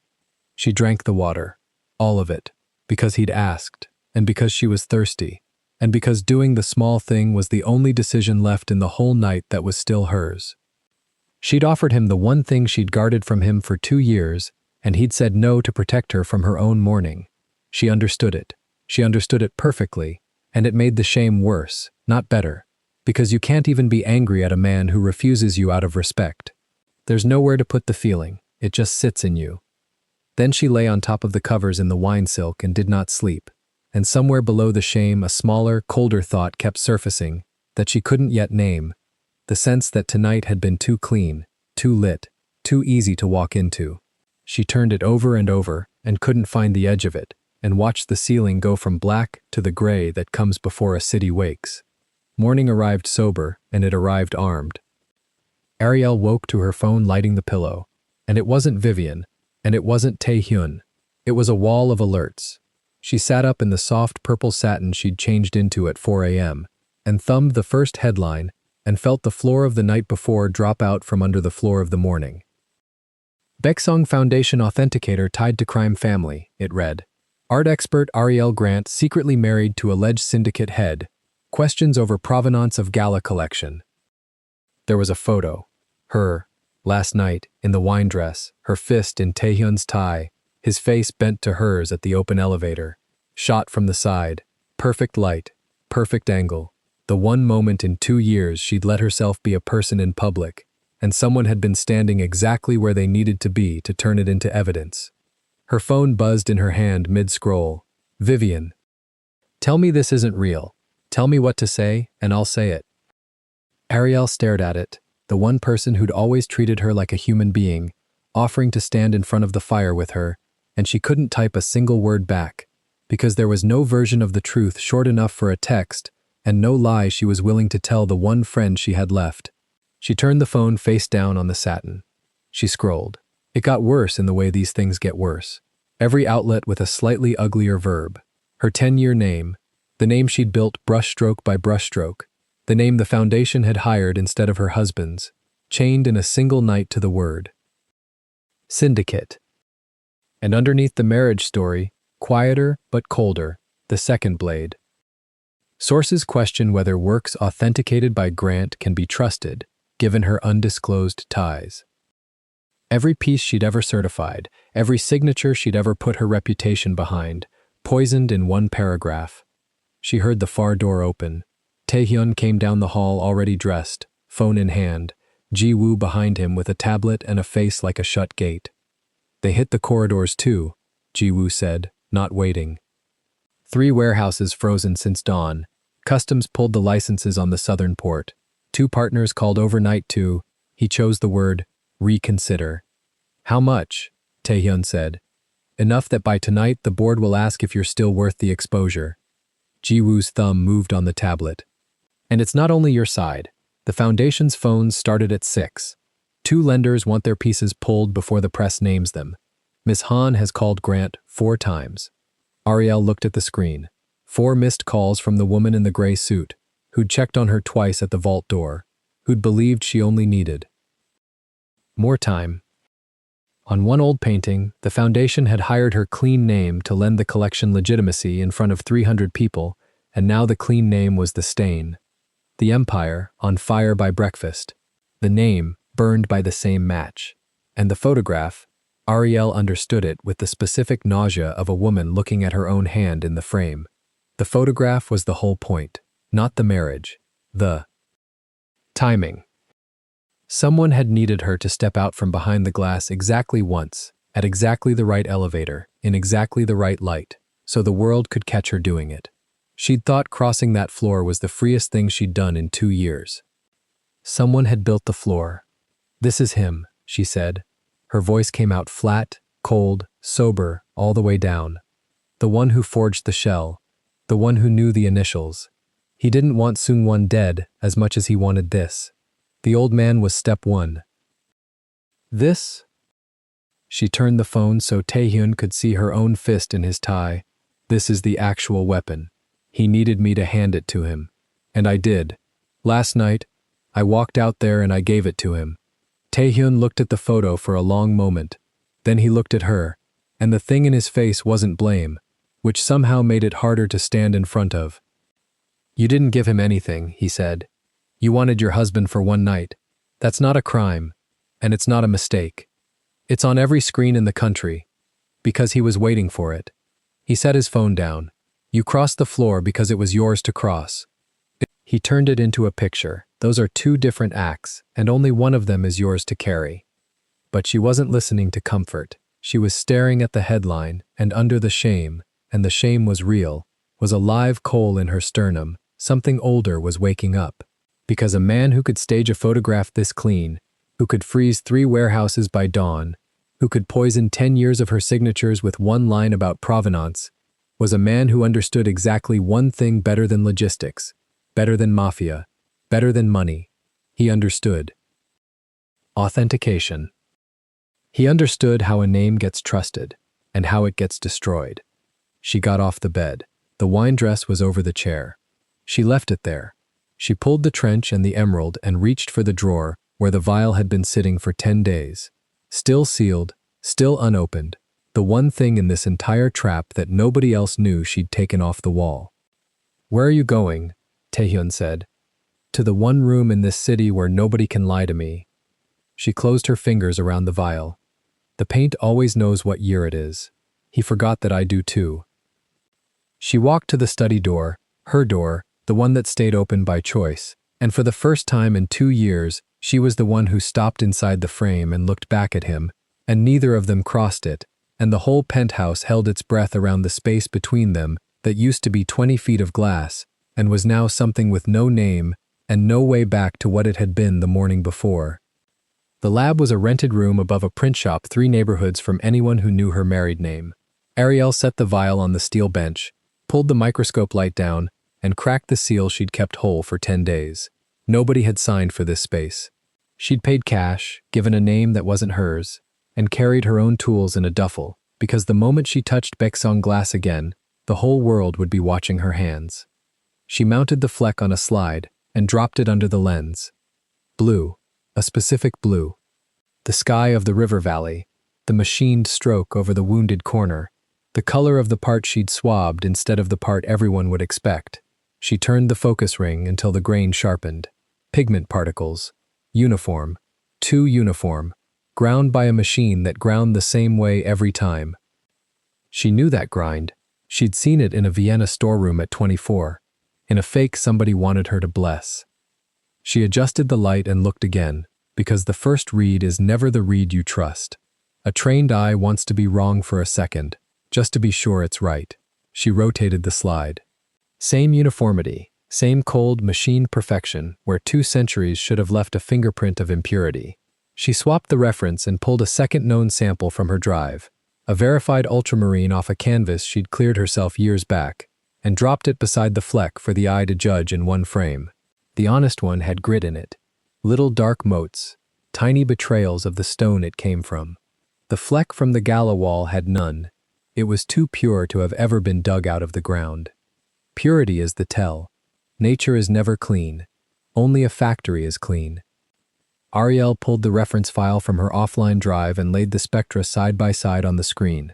She drank the water, all of it, because he'd asked, and because she was thirsty, and because doing the small thing was the only decision left in the whole night that was still hers. She'd offered him the one thing she'd guarded from him for 2 years, and he'd said no to protect her from her own mourning. She understood it. She understood it perfectly, and it made the shame worse, not better, because you can't even be angry at a man who refuses you out of respect. There's nowhere to put the feeling, it just sits in you. Then she lay on top of the covers in the wine silk and did not sleep, and somewhere below the shame a smaller, colder thought kept surfacing that she couldn't yet name, the sense that tonight had been too clean, too lit, too easy to walk into. She turned it over and over and couldn't find the edge of it, and watched the ceiling go from black to the gray that comes before a city wakes. Morning arrived sober, and it arrived armed. Ariel woke to her phone lighting the pillow, and it wasn't Vivian, and it wasn't Taehyun. It was a wall of alerts. She sat up in the soft purple satin she'd changed into at 4 a.m., and thumbed the first headline and felt the floor of the night before drop out from under the floor of the morning. Baeksong Foundation Authenticator tied to crime family, it read. Art expert Ariel Grant secretly married to alleged syndicate head. Questions over provenance of Gala collection. There was a photo. Her, last night, in the wine dress, her fist in Taehyun's tie, his face bent to hers at the open elevator. Shot from the side. Perfect light. Perfect angle. The one moment in 2 years she'd let herself be a person in public, and someone had been standing exactly where they needed to be to turn it into evidence. Her phone buzzed in her hand mid-scroll. Vivian. Tell me this isn't real. Tell me what to say, and I'll say it. Ariel stared at it, the one person who'd always treated her like a human being, offering to stand in front of the fire with her, and she couldn't type a single word back, because there was no version of the truth short enough for a text, and no lie she was willing to tell the one friend she had left. She turned the phone face down on the satin. She scrolled. It got worse in the way these things get worse. Every outlet with a slightly uglier verb. Her 10-year name, the name she'd built brushstroke by brushstroke, the name the foundation had hired instead of her husband's, chained in a single night to the word. Syndicate. And underneath the marriage story, quieter but colder, the second blade. Sources question whether works authenticated by Grant can be trusted, given her undisclosed ties. Every piece she'd ever certified, every signature she'd ever put her reputation behind, poisoned in one paragraph. She heard the far door open. Taehyun came down the hall already dressed, phone in hand, Ji-woo behind him with a tablet and a face like a shut gate. They hit the corridors too, Ji-woo said, not waiting. 3 warehouses frozen since dawn. Customs pulled the licenses on the southern port. 2 partners called overnight to, he chose the word, reconsider. How much? Taehyun said. Enough that by tonight the board will ask if you're still worth the exposure. Ji-woo's thumb moved on the tablet. And it's not only your side. The foundation's phones started at 6. 2 lenders want their pieces pulled before the press names them. Miss Han has called Grant 4 times. Ariel looked at the screen. 4 missed calls from the woman in the gray suit, who'd checked on her twice at the vault door, who'd believed she only needed more time. On one old painting, the foundation had hired her clean name to lend the collection legitimacy in front of 300 people, and now the clean name was the stain. The empire, on fire by breakfast. The name, burned by the same match. And the photograph, Ariel understood it with the specific nausea of a woman looking at her own hand in the frame. The photograph was the whole point, not the marriage. The timing. Someone had needed her to step out from behind the glass exactly once, at exactly the right elevator, in exactly the right light, so the world could catch her doing it. She'd thought crossing that floor was the freest thing she'd done in 2 years. Someone had built the floor. This is him, she said. Her voice came out flat, cold, sober, all the way down. The one who forged the shell. The one who knew the initials. He didn't want Seung-won dead as much as he wanted this. The old man was step 1. This? She turned the phone so Taehyun could see her own fist in his tie. This is the actual weapon. He needed me to hand it to him. And I did. Last night, I walked out there and I gave it to him. Taehyun looked at the photo for a long moment. Then he looked at her, and the thing in his face wasn't blame, which somehow made it harder to stand in front of. You didn't give him anything, he said. You wanted your husband for one night. That's not a crime, and it's not a mistake. It's on every screen in the country, because he was waiting for it. He set his phone down. You crossed the floor because it was yours to cross. He turned it into a picture. Those are 2 different acts, and only one of them is yours to carry. But she wasn't listening to comfort. She was staring at the headline, and under the shame, and the shame was real, was a live coal in her sternum. Something older was waking up. Because a man who could stage a photograph this clean, who could freeze 3 warehouses by dawn, who could poison 10 years of her signatures with one line about provenance, was a man who understood exactly one thing better than logistics, better than mafia, better than money. He understood authentication. He understood how a name gets trusted and how it gets destroyed. She got off the bed. The wine dress was over the chair. She left it there. She pulled the trench and the emerald and reached for the drawer where the vial had been sitting for 10 days. Still sealed, still unopened, the one thing in this entire trap that nobody else knew she'd taken off the wall. Where are you going? Taehyun said. To the one room in this city where nobody can lie to me. She closed her fingers around the vial. The paint always knows what year it is. He forgot that I do too. She walked to the study door, her door, the one that stayed open by choice, and for the first time in 2 years, she was the one who stopped inside the frame and looked back at him, and neither of them crossed it, and the whole penthouse held its breath around the space between them that used to be 20 feet of glass and was now something with no name and no way back to what it had been the morning before. The lab was a rented room above a print shop 3 neighborhoods from anyone who knew her married name. Ariel set the vial on the steel bench, pulled the microscope light down, and cracked the seal she'd kept whole for 10 days. Nobody had signed for this space. She'd paid cash, given a name that wasn't hers, and carried her own tools in a duffel, because the moment she touched Baeksong glass again, the whole world would be watching her hands. She mounted the fleck on a slide and dropped it under the lens. Blue, a specific blue. The sky of the river valley, the machined stroke over the wounded corner, the color of the part she'd swabbed instead of the part everyone would expect. She turned the focus ring until the grain sharpened. Pigment particles. Uniform. Too uniform. Ground by a machine that ground the same way every time. She knew that grind. She'd seen it in a Vienna storeroom at 24, in a fake somebody wanted her to bless. She adjusted the light and looked again. Because the first read is never the read you trust. A trained eye wants to be wrong for a second, just to be sure it's right. She rotated the slide. Same uniformity, same cold, machined perfection where 2 centuries should have left a fingerprint of impurity. She swapped the reference and pulled a second known sample from her drive, a verified ultramarine off a canvas she'd cleared herself years back, and dropped it beside the fleck for the eye to judge in one frame. The honest one had grit in it, little dark motes, tiny betrayals of the stone it came from. The fleck from the Gala wall had none. It was too pure to have ever been dug out of the ground. Purity is the tell. Nature is never clean. Only a factory is clean. Ariel pulled the reference file from her offline drive and laid the spectra side by side on the screen.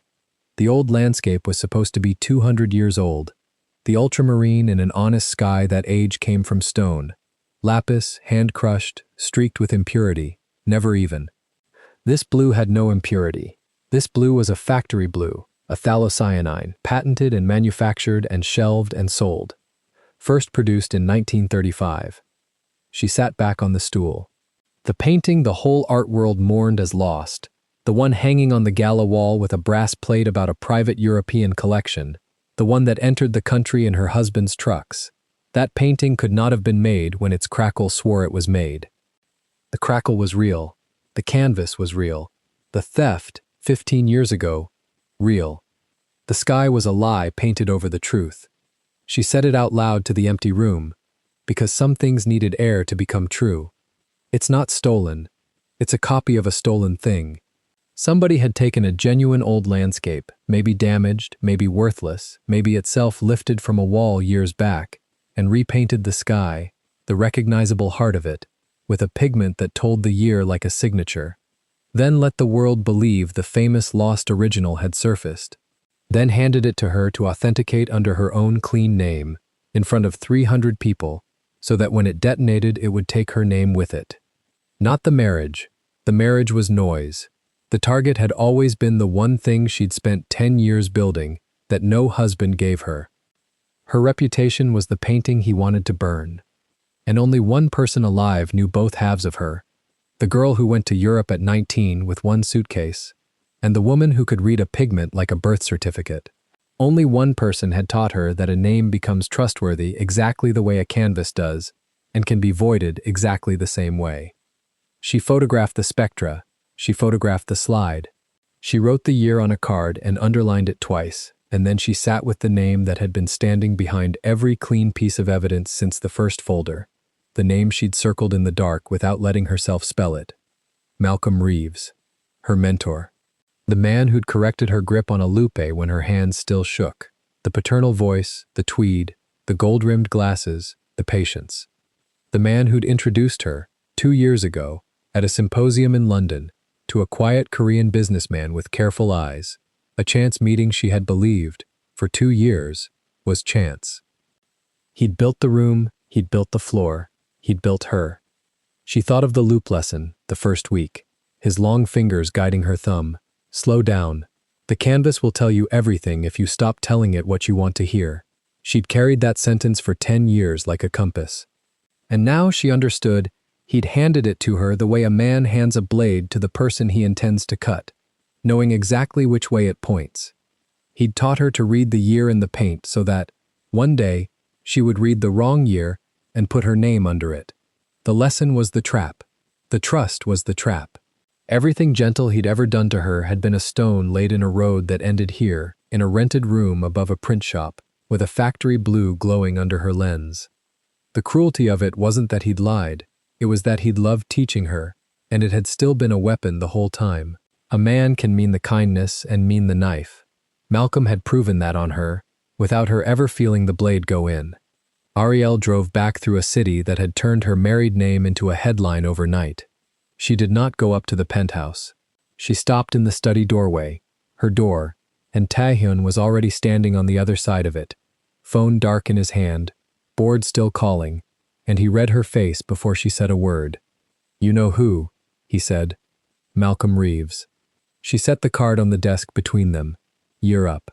The old landscape was supposed to be 200 years old. The ultramarine in an honest sky that age came from stone. Lapis, hand-crushed, streaked with impurity, never even. This blue had no impurity. This blue was a factory blue, a phthalocyanine, patented and manufactured and shelved and sold. First produced in 1935. She sat back on the stool. The painting the whole art world mourned as lost, the one hanging on the Gala wall with a brass plate about a private European collection, the one that entered the country in her husband's trucks. That painting could not have been made when its crackle swore it was made. The crackle was real. The canvas was real. The theft, 15 years ago, real. The sky was a lie painted over the truth. She said it out loud to the empty room, because some things needed air to become true. It's not stolen. It's a copy of a stolen thing. Somebody had taken a genuine old landscape, maybe damaged, maybe worthless, maybe itself lifted from a wall years back, and repainted the sky, the recognizable heart of it, with a pigment that told the year like a signature. Then let the world believe the famous lost original had surfaced. Then handed it to her to authenticate under her own clean name, in front of 300 people, so that when it detonated it would take her name with it. Not the marriage. The marriage was noise. The target had always been the one thing she'd spent 10 years building, that no husband gave her. Her reputation was the painting he wanted to burn. And only one person alive knew both halves of her. The girl who went to Europe at 19 with one suitcase, and the woman who could read a pigment like a birth certificate. Only one person had taught her that a name becomes trustworthy exactly the way a canvas does, and can be voided exactly the same way. She photographed the spectra. She photographed the slide. She wrote the year on a card and underlined it twice, and then she sat with the name that had been standing behind every clean piece of evidence since the first folder, the name she'd circled in the dark without letting herself spell it. Malcolm Reeves, her mentor. The man who'd corrected her grip on a lupe when her hands still shook. The paternal voice, the tweed, the gold-rimmed glasses, the patience. The man who'd introduced her, 2 years ago, at a symposium in London, to a quiet Korean businessman with careful eyes. A chance meeting she had believed, for 2 years, was chance. He'd built the room, he'd built the floor, he'd built her. She thought of the loop lesson, the first week, his long fingers guiding her thumb. Slow down. The canvas will tell you everything if you stop telling it what you want to hear. She'd carried that sentence for 10 years like a compass. And now she understood he'd handed it to her the way a man hands a blade to the person he intends to cut, knowing exactly which way it points. He'd taught her to read the year in the paint so that, one day, she would read the wrong year and put her name under it. The lesson was the trap. The trust was the trap. Everything gentle he'd ever done to her had been a stone laid in a road that ended here, in a rented room above a print shop, with a factory blue glowing under her lens. The cruelty of it wasn't that he'd lied. It was that he'd loved teaching her, and it had still been a weapon the whole time. A man can mean the kindness and mean the knife. Malcolm had proven that on her, without her ever feeling the blade go in. Ariel drove back through a city that had turned her married name into a headline overnight. She did not go up to the penthouse. She stopped in the study doorway, her door, and Taehyun was already standing on the other side of it, phone dark in his hand, board still calling, and he read her face before she said a word. "You know who," he said. "Malcolm Reeves." She set the card on the desk between them. Year up.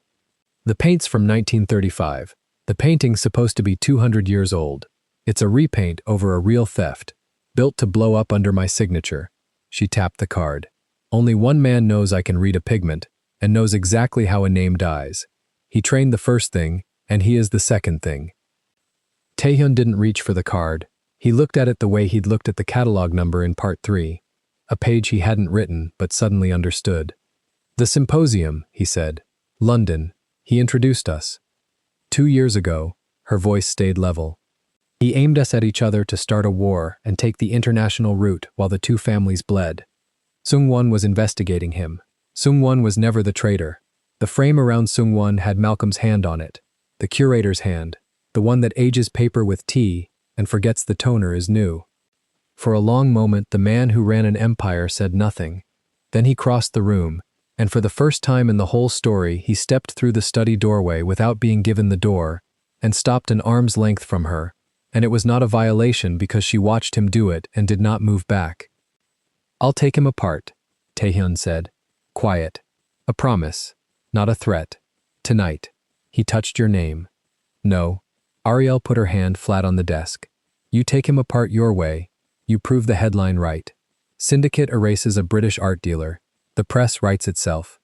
The paint's from 1935. The painting's supposed to be 200 years old. It's a repaint over a real theft. built to blow up under my signature. She tapped the card. Only one man knows I can read a pigment, and knows exactly how a name dies. He trained the first thing, and he is the second thing. Taehyun didn't reach for the card. He looked at it the way he'd looked at the catalog number in part 3, a page he hadn't written but suddenly understood. The symposium, he said. London. He introduced us. 2 years ago, her voice stayed level. He aimed us at each other to start a war and take the international route while the two families bled. Sung-won was investigating him. Sung-won was never the traitor. The frame around Sung-won had Malcolm's hand on it, the curator's hand, the one that ages paper with tea and forgets the toner is new. For a long moment, the man who ran an empire said nothing. Then he crossed the room, and for the first time in the whole story, he stepped through the study doorway without being given the door, and stopped an arm's length from her, and it was not a violation because she watched him do it and did not move back. I'll take him apart, Taehyun said. Quiet. A promise, not a threat. Tonight. He touched your name. No. Ariel put her hand flat on the desk. You take him apart your way. You prove the headline right. Syndicate erases a British art dealer. The press writes itself.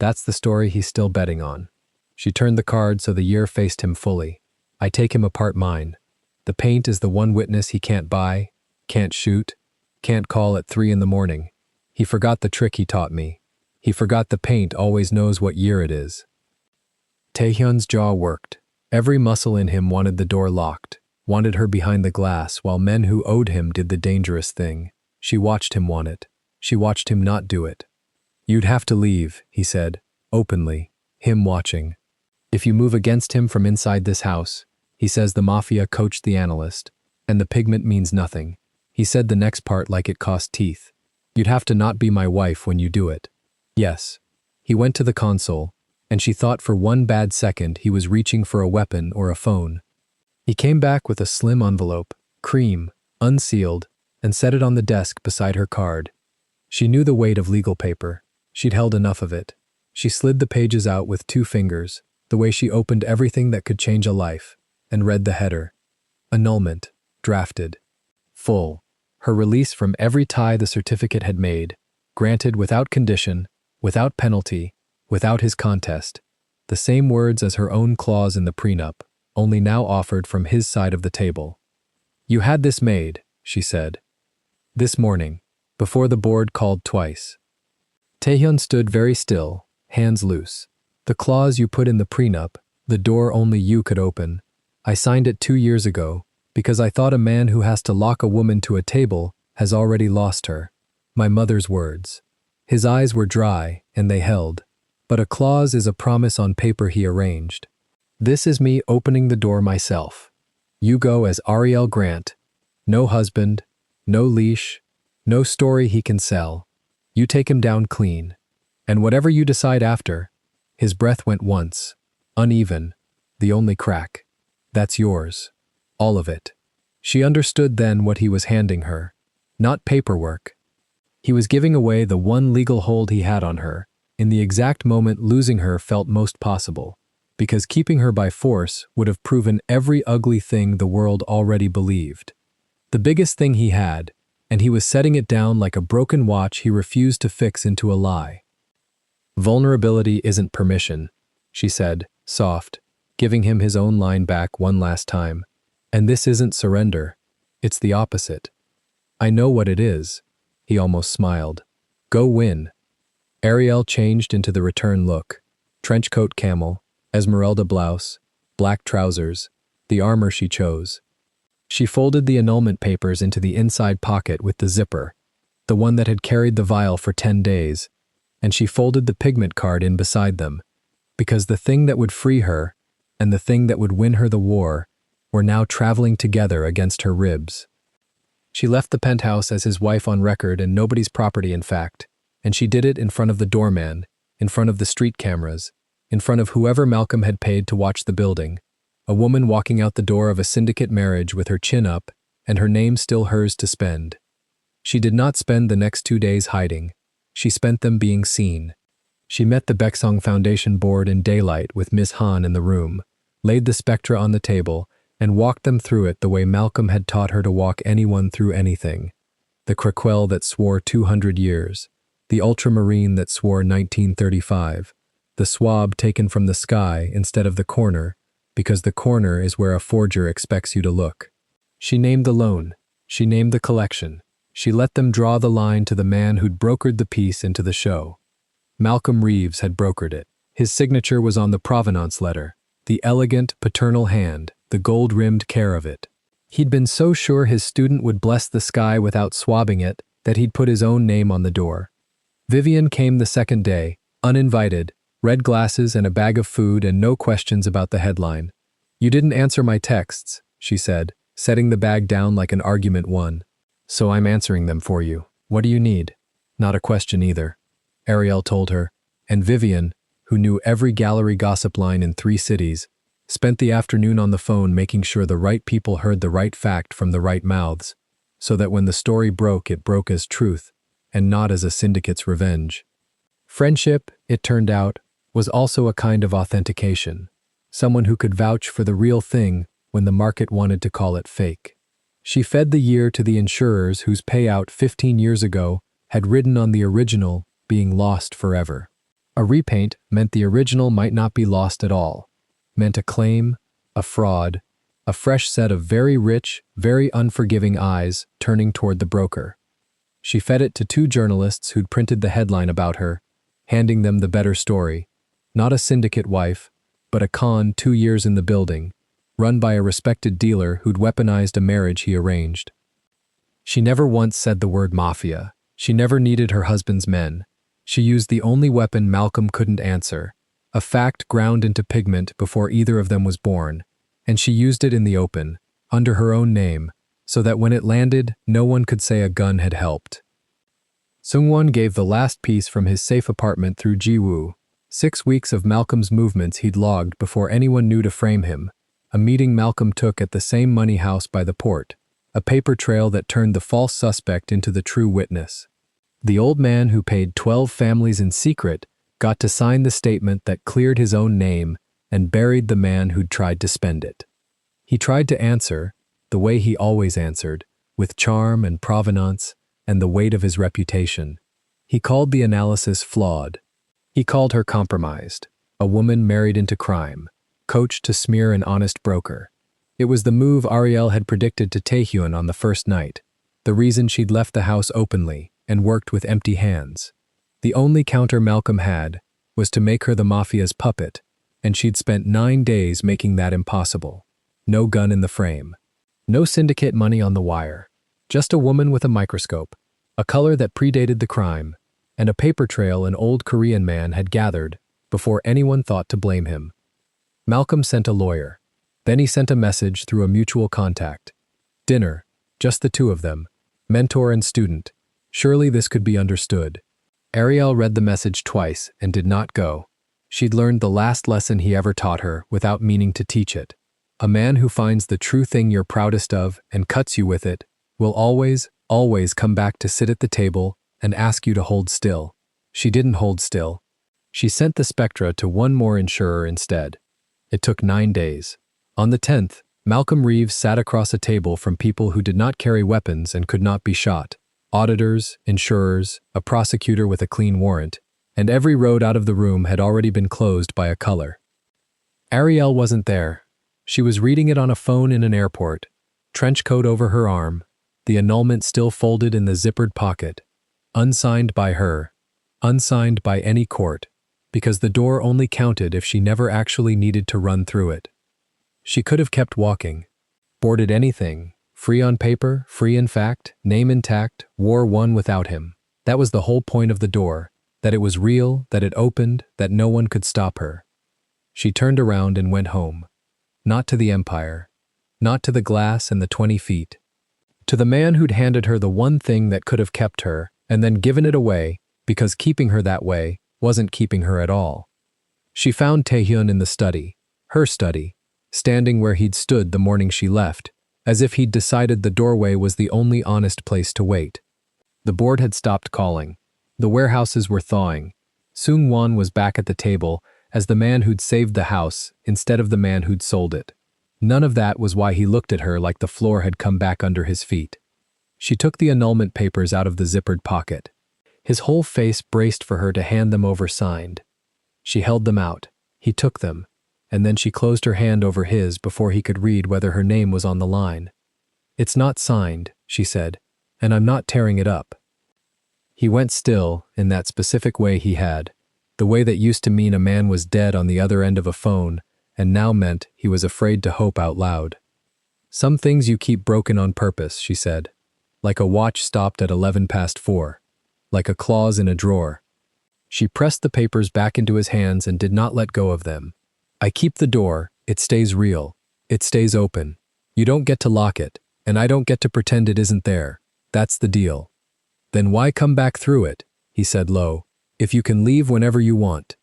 That's the story he's still betting on. She turned the card so the year faced him fully. I take him apart mine. The paint is the one witness he can't buy, can't shoot, can't call at 3 a.m. He forgot the trick he taught me. He forgot the paint always knows what year it is. Taehyun's jaw worked. Every muscle in him wanted the door locked, wanted her behind the glass while men who owed him did the dangerous thing. She watched him want it. She watched him not do it. You'd have to leave, he said, openly, him watching. If you move against him from inside this house, he says the mafia coached the analyst, and the pigment means nothing. He said the next part like it cost teeth. You'd have to not be my wife when you do it. Yes. He went to the console, and she thought for one bad second he was reaching for a weapon or a phone. He came back with a slim envelope, cream, unsealed, and set it on the desk beside her card. She knew the weight of legal paper. She'd held enough of it. She slid the pages out with 2 fingers, the way she opened everything that could change a life, and read the header. Annulment. Drafted. Full. Her release from every tie the certificate had made, granted without condition, without penalty, without his contest. The same words as her own clause in the prenup, only now offered from his side of the table. You had this made, she said. This morning, before the board called twice. Taehyun stood very still, hands loose. The clause you put in the prenup, the door only you could open. I signed it 2 years ago, because I thought a man who has to lock a woman to a table has already lost her. My mother's words. His eyes were dry, and they held. But a clause is a promise on paper he arranged. This is me opening the door myself. You go as Ariel Grant. No husband, no leash, no story he can sell. You take him down clean. And whatever you decide after, his breath went once, uneven, the only crack. That's yours. All of it. She understood then what he was handing her. Not paperwork. He was giving away the one legal hold he had on her, in the exact moment losing her felt most possible, because keeping her by force would have proven every ugly thing the world already believed. The biggest thing he had, and he was setting it down like a broken watch he refused to fix into a lie. Vulnerability isn't permission, she said, soft, giving him his own line back one last time. And this isn't surrender. It's the opposite. I know what it is. He almost smiled. Go win. Ariel changed into the return look. Trench coat camel, Esmeralda blouse, black trousers, the armor she chose. She folded the annulment papers into the inside pocket with the zipper, the one that had carried the vial for 10 days, and she folded the pigment card in beside them, because the thing that would free her and the thing that would win her the war were now traveling together against her ribs. She left the penthouse as his wife on record and nobody's property in fact, and she did it in front of the doorman, in front of the street cameras, in front of whoever Malcolm had paid to watch the building, a woman walking out the door of a syndicate marriage with her chin up and her name still hers to spend. She did not spend the next 2 days hiding. She spent them being seen. She met the Baeksong Foundation board in daylight with Miss Han in the room, laid the spectra on the table, and walked them through it the way Malcolm had taught her to walk anyone through anything. The Crequel that swore 200 years, the ultramarine that swore 1935, the swab taken from the sky instead of the corner, because the corner is where a forger expects you to look. She named the loan. She named the collection. She let them draw the line to the man who'd brokered the piece into the show. Malcolm Reeves had brokered it. His signature was on the provenance letter, the elegant, paternal hand, the gold-rimmed care of it. He'd been so sure his student would bless the sky without swabbing it that he'd put his own name on the door. Vivian came the second day, uninvited, red glasses and a bag of food and no questions about the headline. "You didn't answer my texts," she said, setting the bag down like an argument won. "So I'm answering them for you. What do you need?" "Not a question either," Ariel told her, and Vivian, who knew every gallery gossip line in 3 cities, spent the afternoon on the phone making sure the right people heard the right fact from the right mouths, so that when the story broke, it broke as truth, and not as a syndicate's revenge. Friendship, it turned out, was also a kind of authentication, someone who could vouch for the real thing when the market wanted to call it fake. She fed the year to the insurers whose payout 15 years ago had ridden on the original being lost forever. A repaint meant the original might not be lost at all, meant a claim, a fraud, a fresh set of very rich, very unforgiving eyes turning toward the broker. She fed it to 2 journalists who'd printed the headline about her, handing them the better story, not a syndicate wife, but a con 2 years in the building, run by a respected dealer who'd weaponized a marriage he arranged. She never once said the word mafia. She never needed her husband's men. She used the only weapon Malcolm couldn't answer, a fact ground into pigment before either of them was born, and she used it in the open, under her own name, so that when it landed, no one could say a gun had helped. Seungwon gave the last piece from his safe apartment through Jiwoo. 6 weeks of Malcolm's movements he'd logged before anyone knew to frame him, a meeting Malcolm took at the same money house by the port, a paper trail that turned the false suspect into the true witness. The old man who paid 12 families in secret got to sign the statement that cleared his own name and buried the man who'd tried to spend it. He tried to answer, the way he always answered, with charm and provenance and the weight of his reputation. He called the analysis flawed. He called her compromised, a woman married into crime, coached to smear an honest broker. It was the move Ariel had predicted to Taehyun on the first night, the reason she'd left the house openly and worked with empty hands. The only counter Malcolm had was to make her the mafia's puppet, and she'd spent 9 days making that impossible. No gun in the frame. No syndicate money on the wire. Just a woman with a microscope, a color that predated the crime, and a paper trail an old Korean man had gathered before anyone thought to blame him. Malcolm sent a lawyer. Then he sent a message through a mutual contact. Dinner, just the 2 of them, mentor and student. Surely this could be understood. Ariel read the message twice and did not go. She'd learned the last lesson he ever taught her without meaning to teach it. A man who finds the true thing you're proudest of and cuts you with it will always, always come back to sit at the table and ask you to hold still. She didn't hold still. She sent the spectra to 1 more insurer instead. It took 9 days. On the 10th, Malcolm Reeves sat across a table from people who did not carry weapons and could not be shot. Auditors, insurers, a prosecutor with a clean warrant, and every road out of the room had already been closed by a color. Ariel wasn't there. She was reading it on a phone in an airport, trench coat over her arm, the annulment still folded in the zippered pocket, unsigned by her, unsigned by any court, because the door only counted if she never actually needed to run through it. She could have kept walking, boarded anything, free on paper, free in fact, name intact, war won without him. That was the whole point of the door, that it was real, that it opened, that no one could stop her. She turned around and went home. Not to the Empire, not to the glass and the 20 feet. To the man who'd handed her the one thing that could have kept her and then given it away because keeping her that way wasn't keeping her at all. She found Taehyun in the study, her study, standing where he'd stood the morning she left, as if he'd decided the doorway was the only honest place to wait. The board had stopped calling. The warehouses were thawing. Seungwon was back at the table as the man who'd saved the house instead of the man who'd sold it. None of that was why he looked at her like the floor had come back under his feet. She took the annulment papers out of the zippered pocket. His whole face braced for her to hand them over signed. She held them out. He took them, and then she closed her hand over his before he could read whether her name was on the line. "It's not signed," she said, "and I'm not tearing it up." He went still, in that specific way he had, the way that used to mean a man was dead on the other end of a phone, and now meant he was afraid to hope out loud. "Some things you keep broken on purpose," she said, like a watch stopped at 4:11, like a clause in a drawer. She pressed the papers back into his hands and did not let go of them. "I keep the door, it stays real, it stays open. You don't get to lock it, and I don't get to pretend it isn't there. That's the deal." "Then why come back through it?" he said low, "if you can leave whenever you want."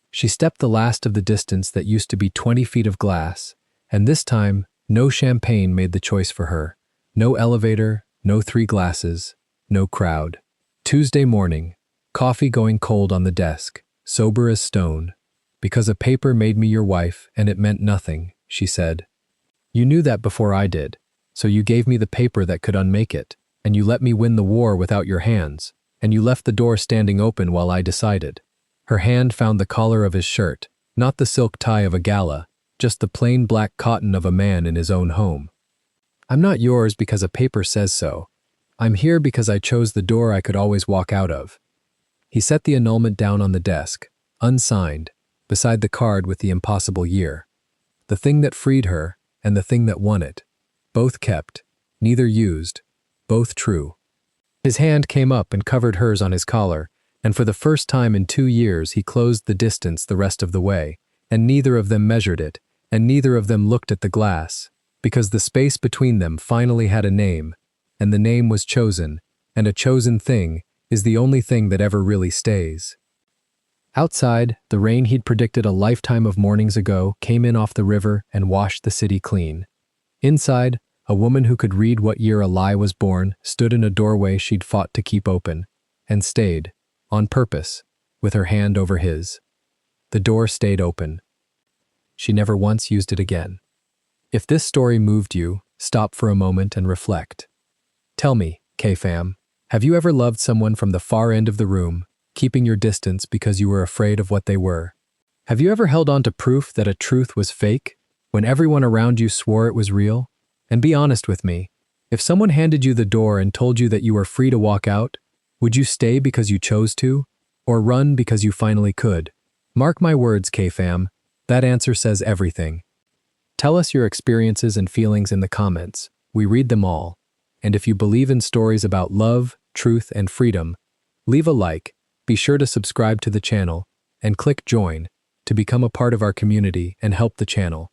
She stepped the last of the distance that used to be 20 feet of glass, and this time, no champagne made the choice for her. No elevator, no 3 glasses, no crowd. Tuesday morning, coffee going cold on the desk, sober as stone. "Because a paper made me your wife, and it meant nothing," she said. "You knew that before I did, so you gave me the paper that could unmake it, and you let me win the war without your hands, and you left the door standing open while I decided." Her hand found the collar of his shirt, not the silk tie of a gala, just the plain black cotton of a man in his own home. "I'm not yours because a paper says so. I'm here because I chose the door I could always walk out of." He set the annulment down on the desk, unsigned, beside the card with the impossible year. The thing that freed her, and the thing that won it. Both kept, neither used, both true. His hand came up and covered hers on his collar, and for the first time in 2 years he closed the distance the rest of the way, and neither of them measured it, and neither of them looked at the glass, because the space between them finally had a name, and the name was chosen, and a chosen thing is the only thing that ever really stays. Outside, the rain he'd predicted a lifetime of mornings ago came in off the river and washed the city clean. Inside, a woman who could read what year a lie was born stood in a doorway she'd fought to keep open, and stayed, on purpose, with her hand over his. The door stayed open. She never once used it again. If this story moved you, stop for a moment and reflect. Tell me, K-Fam, have you ever loved someone from the far end of the room, keeping your distance because you were afraid of what they were? Have you ever held on to proof that a truth was fake, when everyone around you swore it was real? And be honest with me, if someone handed you the door and told you that you were free to walk out, would you stay because you chose to, or run because you finally could? Mark my words, K-Fam, that answer says everything. Tell us your experiences and feelings in the comments. We read them all. And if you believe in stories about love, truth, and freedom, leave a like, be sure to subscribe to the channel, and click join to become a part of our community and help the channel.